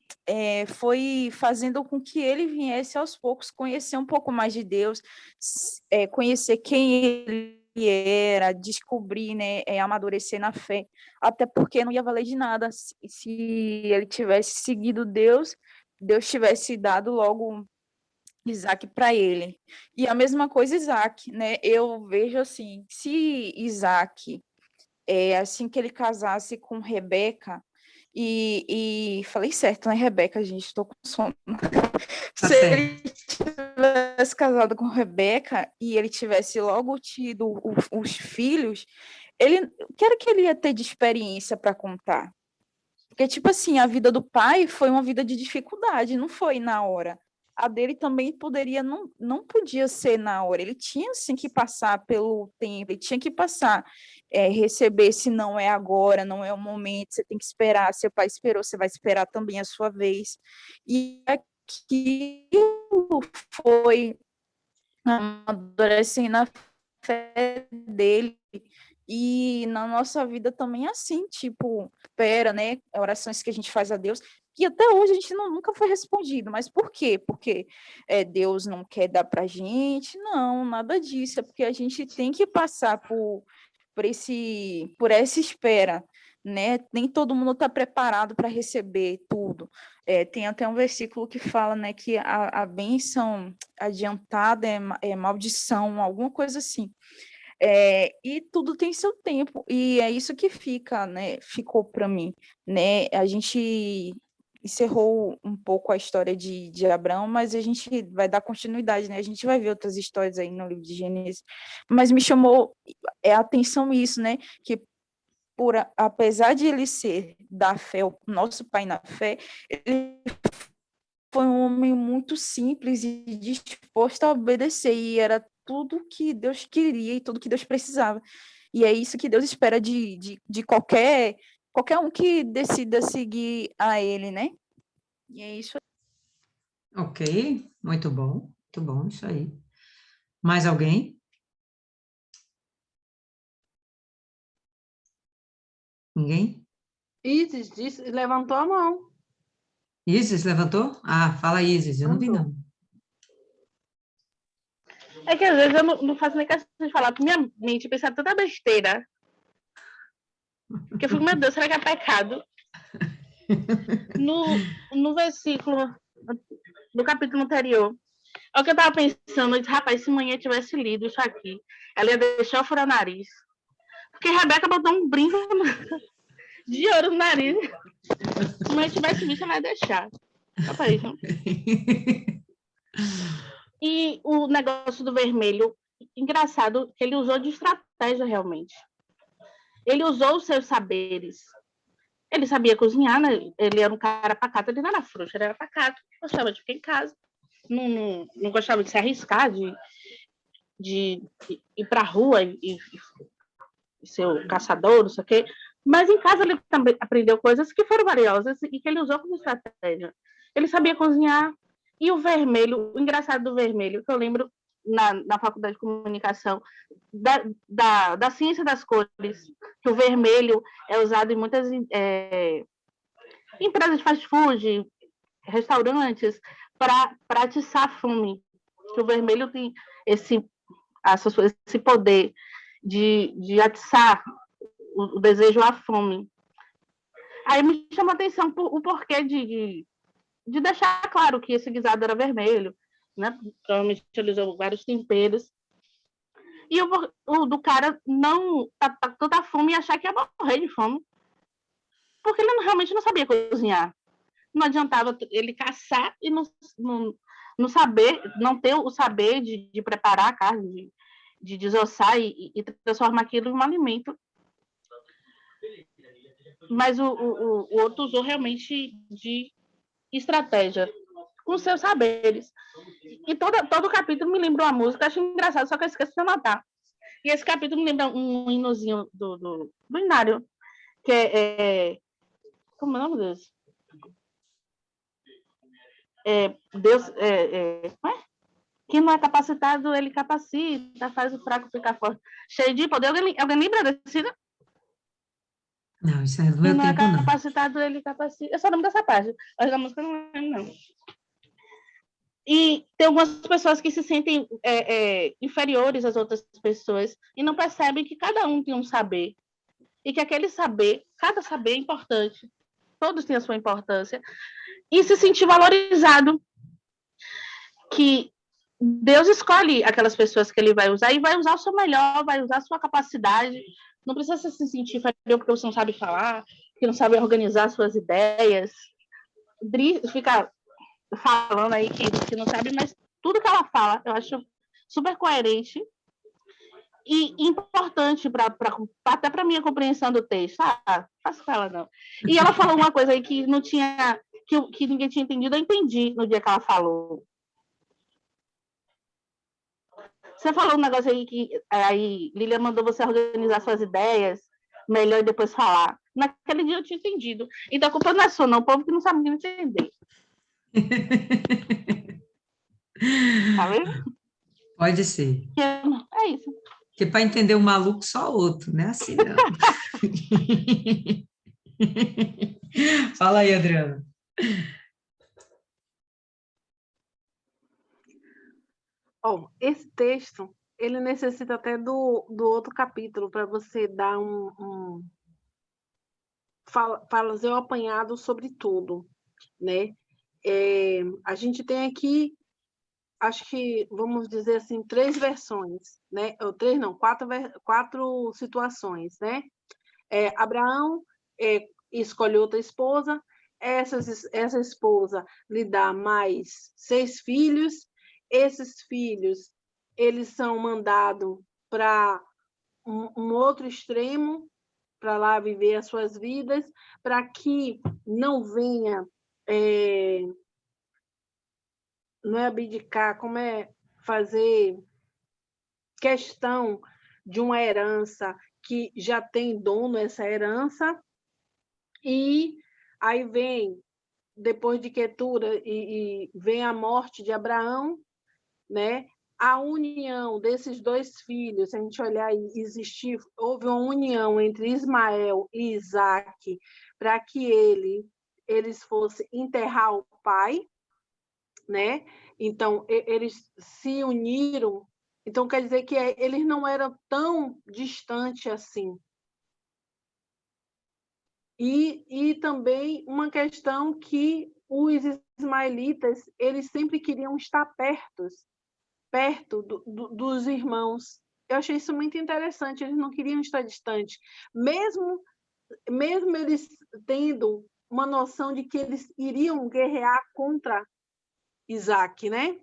fazendo com que ele viesse aos poucos conhecer um pouco mais de Deus, conhecer quem ele era, descobrir, né, amadurecer na fé, até porque não ia valer de nada se ele tivesse seguido Deus, Deus tivesse dado logo Isaac para ele. E a mesma coisa Isaac, né? Eu vejo assim, se Isaac, assim que ele casasse com Rebeca, e falei certo, né, Rebeca, gente, estou com sono. Tá Se certo. ele tivesse casado com Rebeca e ele tivesse logo tido os filhos, quero que ele ia ter de experiência para contar. Porque, tipo assim, a vida do pai foi uma vida de dificuldade, não foi na hora. A dele também poderia, não podia ser na hora. Ele tinha, sim, que passar pelo tempo, ele tinha que passar, receber, se não é agora, não é o momento, você tem que esperar. Seu pai esperou, você vai esperar também a sua vez. E aquilo foi amadurecendo a fé dele. E na nossa vida também é assim, tipo, espera, né? Orações que a gente faz a Deus, que até hoje a gente nunca foi respondido. Mas por quê? Porque Deus não quer dar pra gente? Não, nada disso. É porque a gente tem que passar por essa espera, né? Nem todo mundo está preparado para receber tudo. Tem até um versículo que fala, né, que a bênção adiantada é maldição, alguma coisa assim. E tudo tem seu tempo, e é isso que ficou para mim, né? A gente encerrou um pouco a história de Abraão, mas a gente vai dar continuidade, né? A gente vai ver outras histórias aí no livro de Gênesis, mas me chamou a atenção isso, né? Que apesar de ele ser da fé, o nosso pai na fé, ele foi um homem muito simples e disposto a obedecer, e era tudo que Deus queria e tudo que Deus precisava. E é isso que Deus espera de qualquer um que decida seguir a Ele, né? E é isso. Ok, muito bom, isso aí. Mais alguém? Ninguém? Isis levantou a mão. Isis levantou? Ah, fala Isis, eu não vi não. É que às vezes eu não faço nem questão de falar, porque minha mente pensa tanta besteira. Que eu fico, meu Deus, será que é pecado? No versículo, no capítulo anterior, é o que eu tava pensando, eu disse, rapaz, se manhã tivesse lido isso aqui, ela ia deixar eu furar o nariz. Porque a Rebeca botou um brinco de ouro no nariz. Se manhã tivesse visto, ela ia deixar. Rapaz, e o negócio do vermelho, engraçado, ele usou de estratégia realmente. Ele usou os seus saberes. Ele sabia cozinhar, né? Ele era um cara pacato, ele não era frouxo, ele era pacato, gostava de ficar em casa, não gostava de se arriscar, de ir para a rua e ser o caçador, não sei o quê. Mas em casa ele também aprendeu coisas que foram valiosas e que ele usou como estratégia. Ele sabia cozinhar, e o vermelho, o engraçado do vermelho, que eu lembro na faculdade de comunicação, da ciência das cores, que o vermelho é usado em muitas empresas de fast food, restaurantes, para atiçar a fome. Que o vermelho tem esse poder de atiçar o desejo à fome. Aí me chama a atenção o porquê de deixar claro que esse guisado era vermelho, né? Provavelmente ele usou vários temperos. E o do cara não tá tanta fome e achar que ia morrer de fome. Porque ele realmente não sabia cozinhar. Não adiantava ele caçar e não saber, não ter o saber de preparar a carne, de desossar e transformar aquilo em um alimento. Mas o outro usou realmente de estratégia, com seus saberes. E todo o capítulo me lembra uma música, acho engraçado, só que eu esqueço de anotar. E esse capítulo me lembra um hinozinho do Inário, que como é o nome desse? Deus... Quem não é capacitado, ele capacita, faz o fraco ficar forte. Cheio de poder. Alguém lembra desse? Não, isso é do Quem meu não é tempo, não. capacitado, ele capacita. Eu só lembro dessa parte. Mas da música eu não lembro, não. E tem algumas pessoas que se sentem inferiores às outras pessoas e não percebem que cada um tem um saber. E que aquele saber, cada saber é importante. Todos têm a sua importância. E se sentir valorizado. Que Deus escolhe aquelas pessoas que ele vai usar e vai usar o seu melhor, vai usar a sua capacidade. Não precisa se sentir inferior porque você não sabe falar, que não sabe organizar suas ideias. Fica falando aí que não sabe, mas tudo que ela fala, eu acho super coerente e importante até para minha compreensão do texto. Faço com ela, não. E ela falou uma coisa aí que não tinha, que ninguém tinha entendido, eu entendi no dia que ela falou. Você falou um negócio aí que aí Lília mandou você organizar suas ideias melhor e depois falar. Naquele dia eu tinha entendido. Então a culpa não é sua, não. O povo que não sabe nem entender. Tá vendo? Pode ser. É isso. Porque para entender o maluco, só outro, né? Assim não. Fala aí, Adriana. Esse texto, ele necessita até do outro capítulo, para você dar fazer um apanhado sobre tudo, né? A gente tem aqui, acho que, vamos dizer assim, 3 versões, né? Ou 3 não, 4 situações, né? Abraão escolhe outra esposa, essa esposa lhe dá mais 6 filhos, esses filhos, eles são mandados para um outro extremo, para lá viver as suas vidas, para que não venha, não é abdicar, como é fazer questão de uma herança que já tem dono essa herança, e aí vem, depois de Quetura, e vem a morte de Abraão, né? A união desses 2 filhos, se a gente olhar e houve uma união entre Ismael e Isaque para que eles fossem enterrar o pai, né? Então, eles se uniram. Então, quer dizer que eles não eram tão distantes assim. E também uma questão que os ismaelitas, eles sempre queriam estar perto dos irmãos. Eu achei isso muito interessante, eles não queriam estar distantes, mesmo eles tendo uma noção de que eles iriam guerrear contra Isaac, né?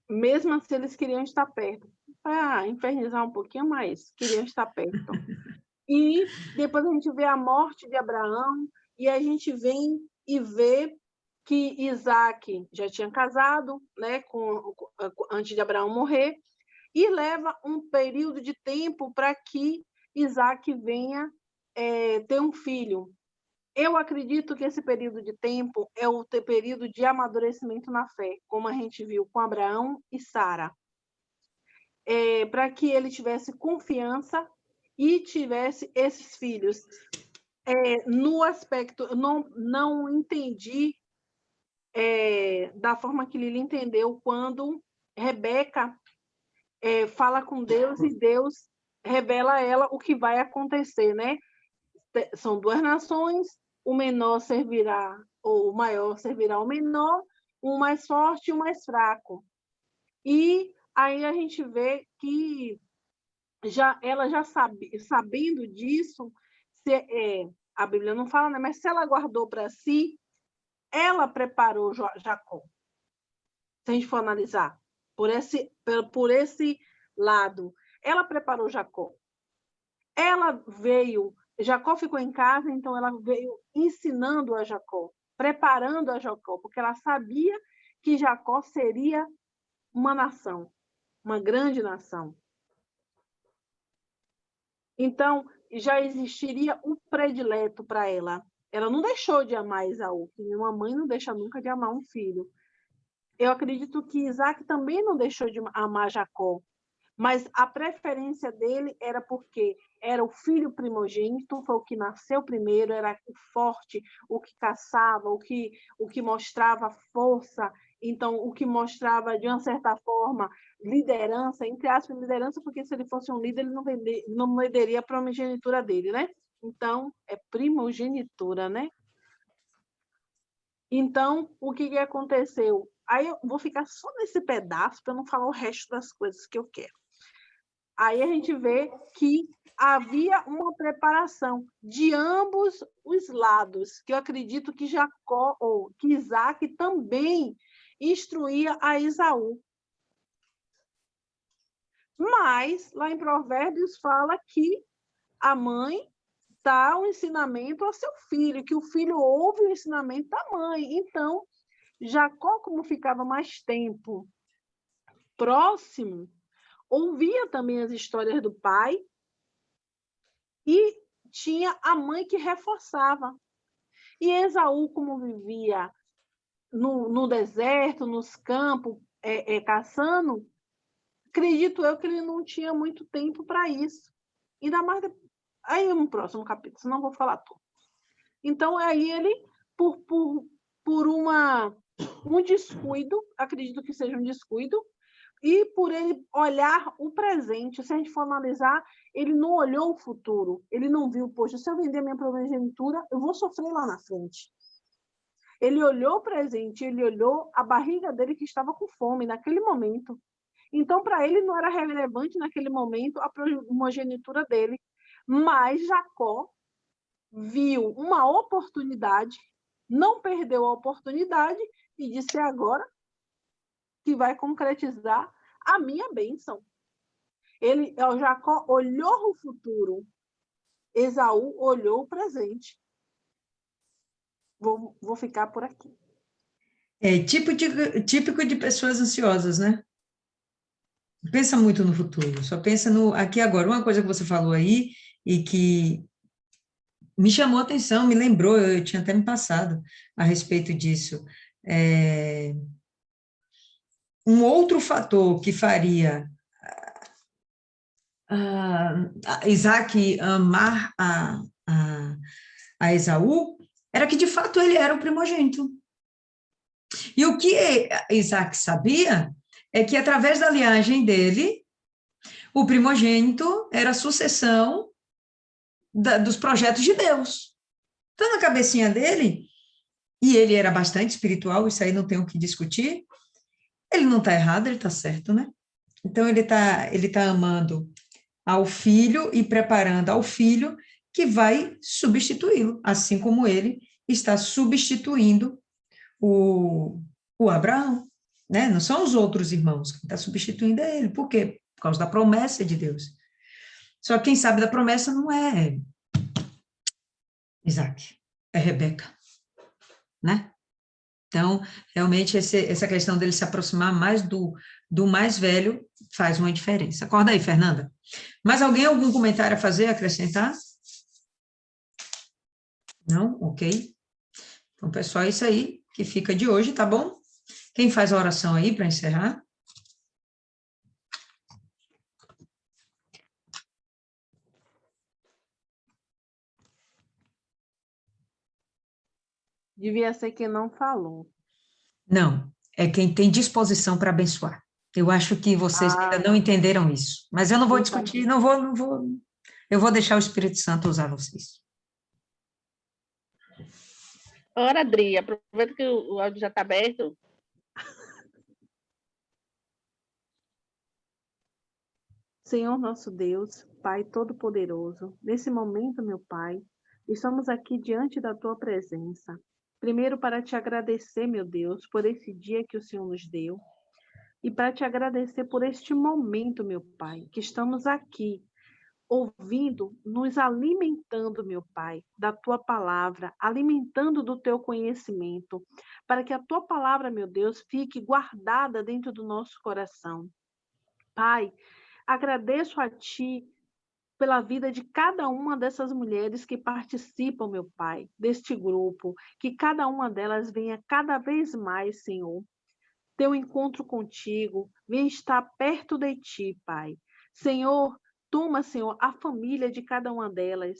Mesmo assim, eles queriam estar perto. Para infernizar um pouquinho mais, queriam estar perto. E depois a gente vê a morte de Abraão, e a gente vem e vê que Isaac já tinha casado, né, antes de Abraão morrer, e leva um período de tempo para que Isaac venha ter um filho. Eu acredito que esse período de tempo é o período de amadurecimento na fé, como a gente viu com Abraão e Sara. Para que ele tivesse confiança e tivesse esses filhos. No aspecto, não entendi da forma que Lili entendeu quando Rebeca fala com Deus e Deus revela a ela o que vai acontecer, né? São duas nações, o menor servirá, ou o maior servirá ao menor, um mais forte e um mais fraco. E aí a gente vê que ela já sabendo disso, a Bíblia não fala, né? Mas se ela guardou para si, ela preparou Jacó. Se a gente for analisar por esse lado, ela preparou Jacó. Jacó ficou em casa, então ela veio ensinando a Jacó, preparando a Jacó, porque ela sabia que Jacó seria uma nação, uma grande nação. Então, já existiria um predileto para ela. Ela não deixou de amar Esaú, que uma mãe não deixa nunca de amar um filho. Eu acredito que Isaac também não deixou de amar Jacó, mas a preferência dele era porque era o filho primogênito, foi o que nasceu primeiro, era o forte, o que caçava, o que mostrava força, então o que mostrava, de uma certa forma, liderança, entre aspas, liderança, porque se ele fosse um líder, ele não venderia a primogenitura dele, né? Então, é primogenitura, né? Então, o que aconteceu? Aí eu vou ficar só nesse pedaço para não falar o resto das coisas que eu quero. Aí a gente vê que havia uma preparação de ambos os lados, que eu acredito que Jacó, ou que Isaac também instruía a Esaú. Mas, lá em Provérbios, fala que a mãe dá o ensinamento ao seu filho, que o filho ouve o ensinamento da mãe. Então, Jacó, como ficava mais tempo próximo, ouvia também as histórias do pai e tinha a mãe que reforçava. E Esaú, como vivia no deserto, nos campos, caçando, acredito eu que ele não tinha muito tempo para isso. Ainda mais aí no próximo capítulo, senão vou falar tudo. Então, aí ele, por um descuido, acredito que seja um descuido, e por ele olhar o presente, se a gente for analisar, ele não olhou o futuro, ele não viu, poxa, se eu vender minha primogenitura, eu vou sofrer lá na frente. Ele olhou o presente, ele olhou a barriga dele que estava com fome naquele momento. Então, para ele não era relevante naquele momento a primogenitura dele, mas Jacó viu uma oportunidade, não perdeu a oportunidade e disse: agora que vai concretizar a minha bênção. Jacó olhou o futuro, Esaú olhou o presente. Vou ficar por aqui. É típico de pessoas ansiosas, né? Pensa muito no futuro, só pensa no aqui e agora. Uma coisa que você falou aí e que me chamou a atenção, me lembrou, eu tinha até me passado a respeito disso. Um outro fator que faria Isaac amar a Esaú era que, de fato, ele era o primogênito. E o que Isaac sabia é que, através da linhagem dele, o primogênito era a sucessão dos projetos de Deus. Então, na cabecinha dele, e ele era bastante espiritual, isso aí não tem o que discutir, ele não está errado, ele está certo, né? Então, ele tá amando ao filho e preparando ao filho que vai substituí-lo, assim como ele está substituindo o Abraão, né? Não são os outros irmãos, quem está substituindo é ele. Por quê? Por causa da promessa de Deus. Só que quem sabe da promessa não é Isaac, é Rebeca, né? Então, realmente, essa questão dele se aproximar mais do mais velho faz uma diferença. Acorda aí, Fernanda. Mais algum comentário a fazer, acrescentar? Não? Ok. Então, pessoal, é isso aí que fica de hoje, tá bom? Quem faz a oração aí para encerrar? Devia ser quem não falou. Não, é quem tem disposição para abençoar. Eu acho que vocês ainda não entenderam isso. Mas eu não vou discutir, não vou. Eu vou deixar o Espírito Santo usar vocês. Ora, Adri, aproveita que o áudio já está aberto. Senhor nosso Deus, Pai Todo-Poderoso, nesse momento, meu Pai, estamos aqui diante da Tua presença. Primeiro, para te agradecer, meu Deus, por esse dia que o Senhor nos deu. E para te agradecer por este momento, meu Pai, que estamos aqui, ouvindo, nos alimentando, meu Pai, da Tua palavra, alimentando do Teu conhecimento, para que a Tua palavra, meu Deus, fique guardada dentro do nosso coração. Pai, agradeço a Ti pela vida de cada uma dessas mulheres que participam, meu Pai, deste grupo, que cada uma delas venha cada vez mais, Senhor, ter um encontro contigo, venha estar perto de Ti, Pai. Senhor, toma, Senhor, a família de cada uma delas,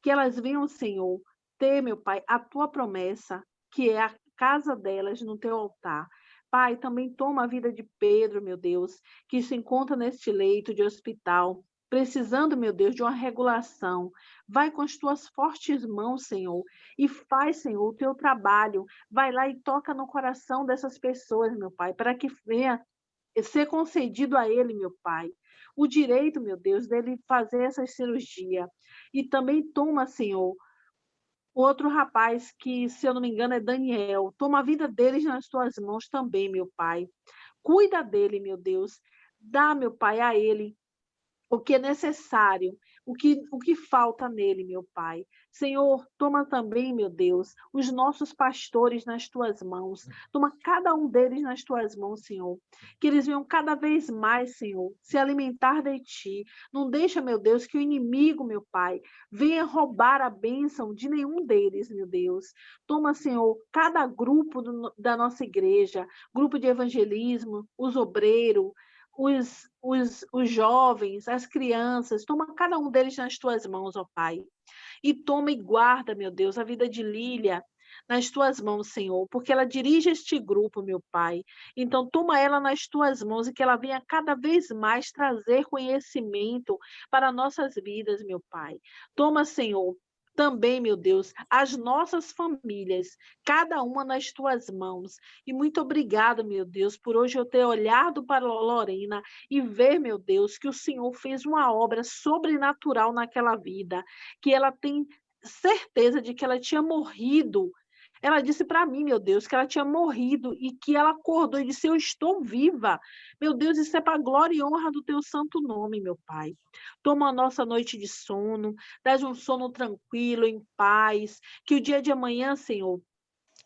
que elas venham, Senhor, ter, meu Pai, a Tua promessa, que é a casa delas no Teu altar. Pai, também toma a vida de Pedro, meu Deus, que se encontra neste leito de hospital, precisando, meu Deus, de uma regulação. Vai com as tuas fortes mãos, Senhor, e faz, Senhor, o teu trabalho. Vai lá e toca no coração dessas pessoas, meu Pai, para que venha ser concedido a ele, meu Pai, o direito, meu Deus, dele fazer essa cirurgia. E também toma, Senhor, outro rapaz que, se eu não me engano, é Daniel. Toma a vida deles nas tuas mãos também, meu Pai. Cuida dele, meu Deus. Dá, meu Pai, a ele o que é necessário, o que falta nele, meu Pai. Senhor, toma também, meu Deus, os nossos pastores nas tuas mãos. Toma cada um deles nas tuas mãos, Senhor. Que eles venham cada vez mais, Senhor, se alimentar de ti. Não deixa, meu Deus, que o inimigo, meu Pai, venha roubar a bênção de nenhum deles, meu Deus. Toma, Senhor, cada grupo da nossa igreja, grupo de evangelismo, os obreiros, os jovens, as crianças, toma cada um deles nas tuas mãos, ó Pai. E toma e guarda, meu Deus, a vida de Lília nas tuas mãos, Senhor, porque ela dirige este grupo, meu Pai. Então, toma ela nas tuas mãos e que ela venha cada vez mais trazer conhecimento para nossas vidas, meu Pai. Toma, Senhor, também, meu Deus, as nossas famílias, cada uma nas tuas mãos. E muito obrigada, meu Deus, por hoje eu ter olhado para Lorena e ver, meu Deus, que o Senhor fez uma obra sobrenatural naquela vida, que ela tem certeza de que ela tinha morrido. Ela disse para mim, meu Deus, que ela tinha morrido e que ela acordou e disse: eu estou viva. Meu Deus, isso é para a glória e honra do teu santo nome, meu Pai. Toma a nossa noite de sono, dá um sono tranquilo, em paz, que o dia de amanhã, Senhor,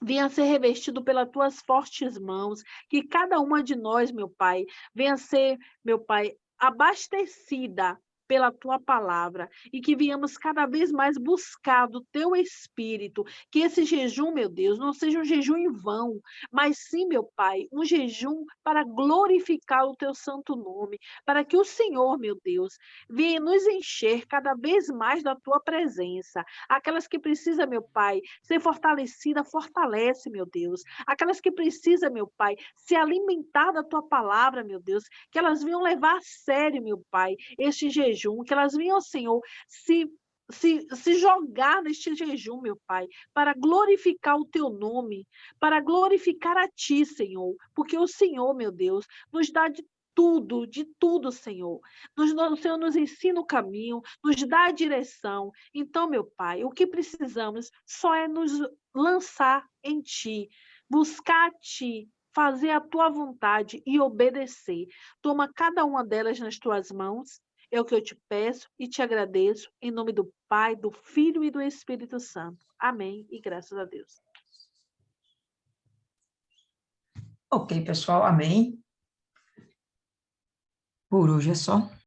venha ser revestido pelas tuas fortes mãos, que cada uma de nós, meu Pai, venha ser, meu Pai, abastecida pela tua palavra e que venhamos cada vez mais buscar do teu espírito, que esse jejum, meu Deus, não seja um jejum em vão, mas sim, meu Pai, um jejum para glorificar o teu santo nome, para que o Senhor, meu Deus, venha nos encher cada vez mais da tua presença. Aquelas que precisam, meu Pai, ser fortalecida, fortalece, meu Deus. Aquelas que precisam, meu Pai, se alimentar da tua palavra, meu Deus, que elas venham levar a sério, meu Pai, este jejum, que elas venham, Senhor, se jogar neste jejum, meu Pai, para glorificar o teu nome, para glorificar a ti, Senhor, porque o Senhor, meu Deus, nos dá de tudo, Senhor. O Senhor nos ensina o caminho, nos dá a direção. Então, meu Pai, o que precisamos só é nos lançar em Ti, buscar a Ti, fazer a Tua vontade e obedecer. Toma cada uma delas nas Tuas mãos É o que eu te peço e te agradeço, em nome do Pai, do Filho e do Espírito Santo. Amém e graças a Deus. Ok, pessoal, amém. Por hoje é só.